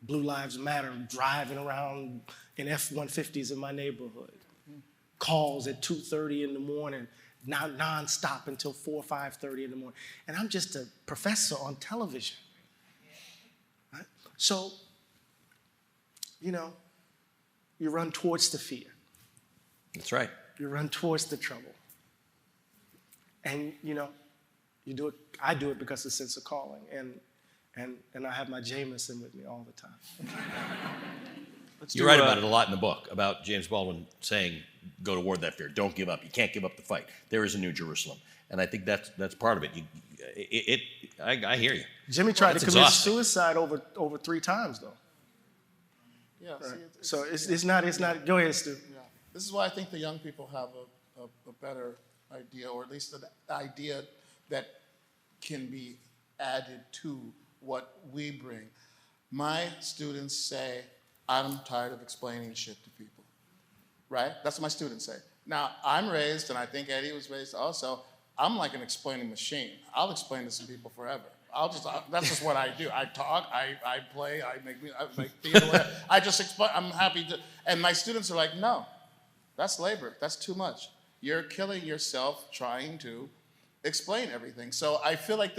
Blue Lives Matter driving around in F-150s in my neighborhood. Calls at 2:30 in the morning, nonstop until 4 or 5:30 in the morning. And I'm just a professor on television. Right? So, you run towards the fear. That's right. You run towards the trouble. And, you do it, I do it because of the sense of calling. And I have my Jameson with me all the time. You write about it a lot in the book, about James Baldwin saying, go toward that fear. Don't give up. You can't give up the fight. There is a New Jerusalem. And I think that's part of it. I hear you. Jimmy tried to commit exhausting. suicide over 3 times, though. Yeah. Right. See, So it's not, go ahead, Stu. Yeah. This is why I think the young people have a better idea, or at least an idea that can be added to what we bring. My students say, I'm tired of explaining shit to people, right? That's what my students say. Now, I'm raised, and I think Eddie was raised also, I'm like an explaining machine. I'll explain this to people forever. That's just what I do. I talk, I play, I make theater. I just explain, I'm happy to, and my students are like, no, that's labor, that's too much. You're killing yourself trying to explain everything. So I feel like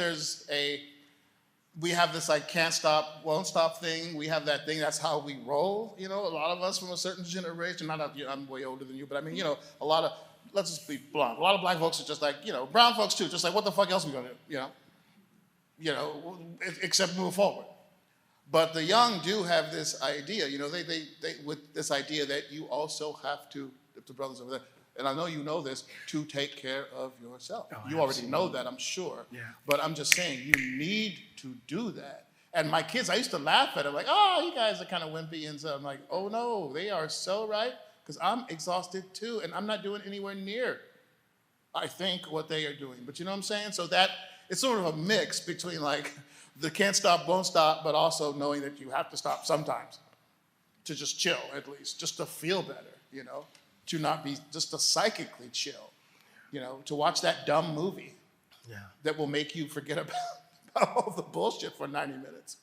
we have this like can't stop, won't stop thing. We have that thing, that's how we roll. You know, a lot of us from a certain generation, not that I'm way older than you, but I mean, you know, let's just be blunt. A lot of black folks are just like, you know, brown folks too, just like, what the fuck else are we gonna do, you know, except move forward. But the young do have this idea, you know, they with this idea that you also have to, the brothers over there, and I know you know this, to take care of yourself. Oh, you already know that, I'm sure. Yeah. But I'm just saying, you need to do that. And my kids, I used to laugh at them, like, oh, you guys are kind of wimpy and stuff. I'm like, oh no, they are so right, because I'm exhausted too, and I'm not doing anywhere near, I think, what they are doing. But you know what I'm saying? So that, it's sort of a mix between like the can't stop, won't stop, but also knowing that you have to stop sometimes to just chill, at least, just to feel better, you know? To not be just to psychically chill, you know, to watch that dumb movie that will make you forget about all the bullshit for 90 minutes.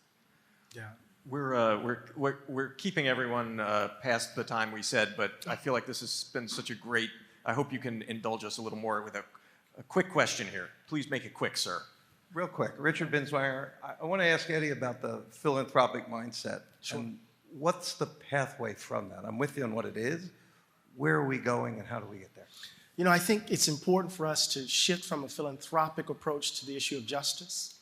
Yeah. We're keeping everyone past the time we said, but I feel like this has been such a great, I hope you can indulge us a little more with a quick question here. Please make it quick, sir. Real quick, Richard Binswanger, I want to ask Eddie about the philanthropic mindset. Sure. And what's the pathway from that? I'm with you on what it is. Where are we going and how do we get there? You know, I think it's important for us to shift from a philanthropic approach to the issue of justice,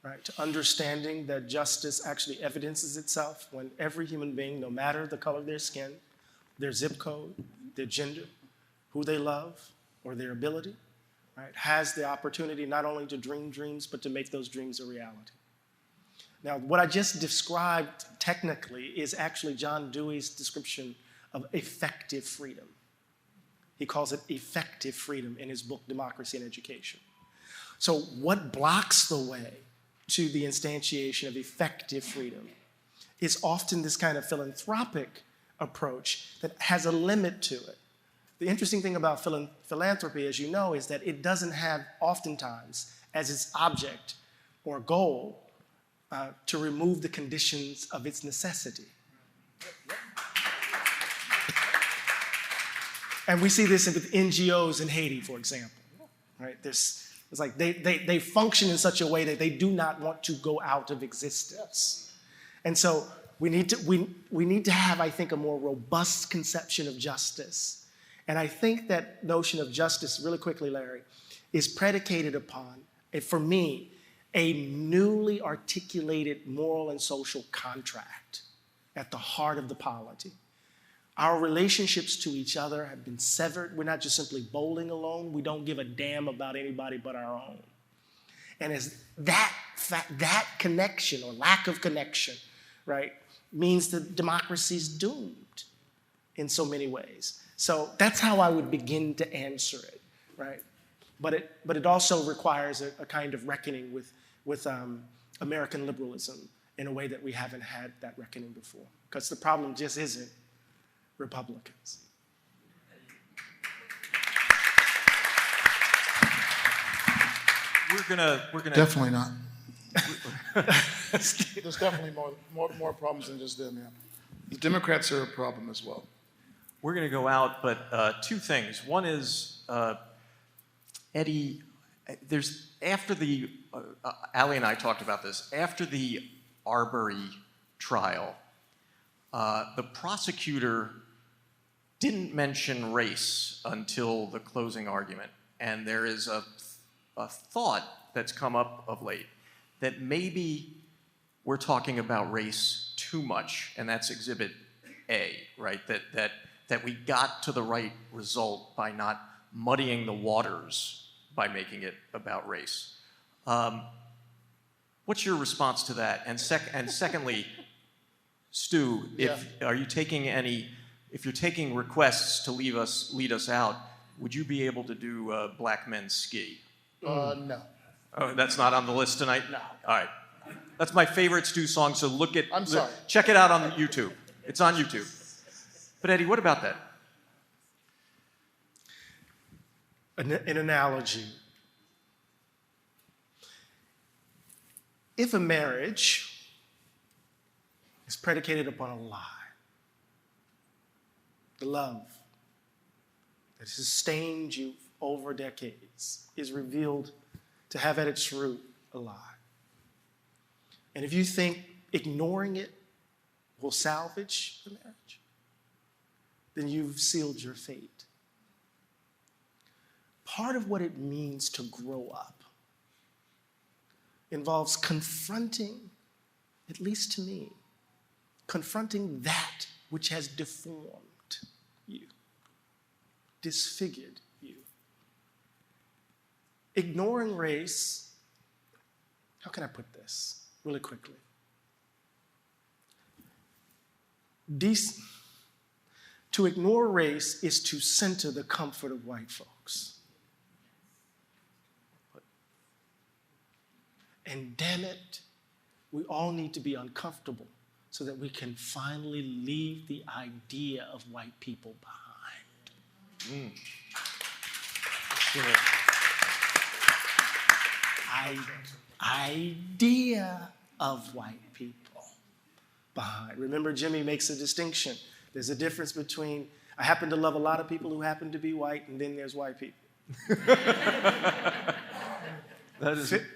right? To understanding that justice actually evidences itself when every human being, no matter the color of their skin, their zip code, their gender, who they love, or their ability, right, has the opportunity not only to dream dreams, but to make those dreams a reality. Now, what I just described technically is actually John Dewey's description of effective freedom. He calls it effective freedom in his book, Democracy and Education. So what blocks the way to the instantiation of effective freedom is often this kind of philanthropic approach that has a limit to it. The interesting thing about philanthropy, as you know, is that it doesn't have oftentimes as its object or goal to remove the conditions of its necessity. And we see this with NGOs in Haiti, for example, right? It's like they function in such a way that they do not want to go out of existence. And so we need to have, I think, a more robust conception of justice. And I think that notion of justice, really quickly, Larry, is predicated upon, for me, a newly articulated moral and social contract at the heart of the polity. Our relationships to each other have been severed. We're not just simply bowling alone. We don't give a damn about anybody but our own. And as that connection or lack of connection, right, means that democracy is doomed in so many ways. So that's how I would begin to answer it, right? But it also requires a kind of reckoning with American liberalism in a way that we haven't had that reckoning before. Because the problem just isn't Republicans. We're gonna Definitely not. There's definitely more problems than just them, yeah. The Democrats are a problem as well. We're gonna go out, but two things. One is, Eddie, there's, after the, Ali and I talked about this, after the Arbery trial, the prosecutor didn't mention race until the closing argument. And there is a thought that's come up of late that maybe we're talking about race too much, and that's Exhibit A, right? That we got to the right result by not muddying the waters by making it about race. What's your response to that? And secondly, Stu, if you're taking requests to lead us out, would you be able to do Black Men Ski? No. Oh, that's not on the list tonight? No. All right. That's my favorite Stu song, so sorry. Check it out on YouTube. It's on YouTube. But Eddie, what about that? An analogy If a marriage is predicated upon a lie, the love that has sustained you over decades is revealed to have at its root a lie. And if you think ignoring it will salvage the marriage, then you've sealed your fate. Part of what it means to grow up involves confronting, at least to me, confronting that which has deformed you, disfigured you. Ignoring race, how can I put this really quickly? To ignore race is to center the comfort of white folks. And damn it, we all need to be uncomfortable so that we can finally leave the idea of white people behind. Idea of white people behind. Remember, Jimmy makes a distinction. There's a difference between, I happen to love a lot of people who happen to be white, and then there's white people.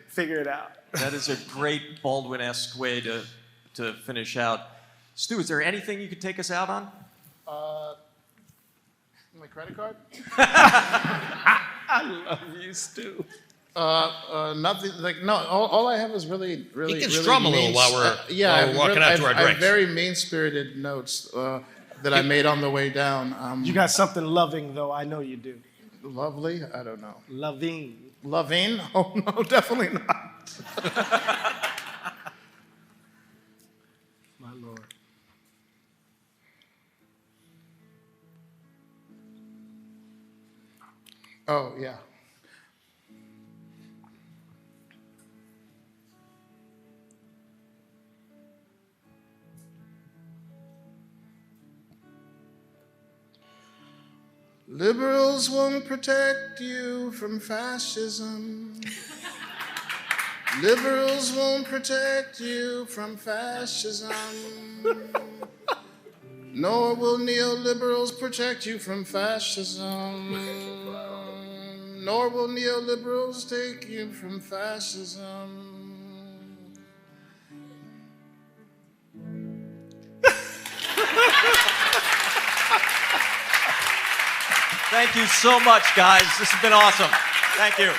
Figure it out. That is a great Baldwin-esque way to finish out. Stu, is there anything you could take us out on? My credit card? I love you, Stu. Nothing. Like no. All I have is really. You can really strum a little while we're walking out to our I have drinks. very mean-spirited notes that I made on the way down. You got something loving, though. I know you do. Lovely? I don't know. Loving. Loving? Oh no, definitely not. My Lord. Oh yeah. Liberals won't protect you from fascism. Liberals won't protect you from fascism. Nor will neoliberals protect you from fascism. Nor will neoliberals take you from fascism. Thank you so much, guys. This has been awesome. Thank you.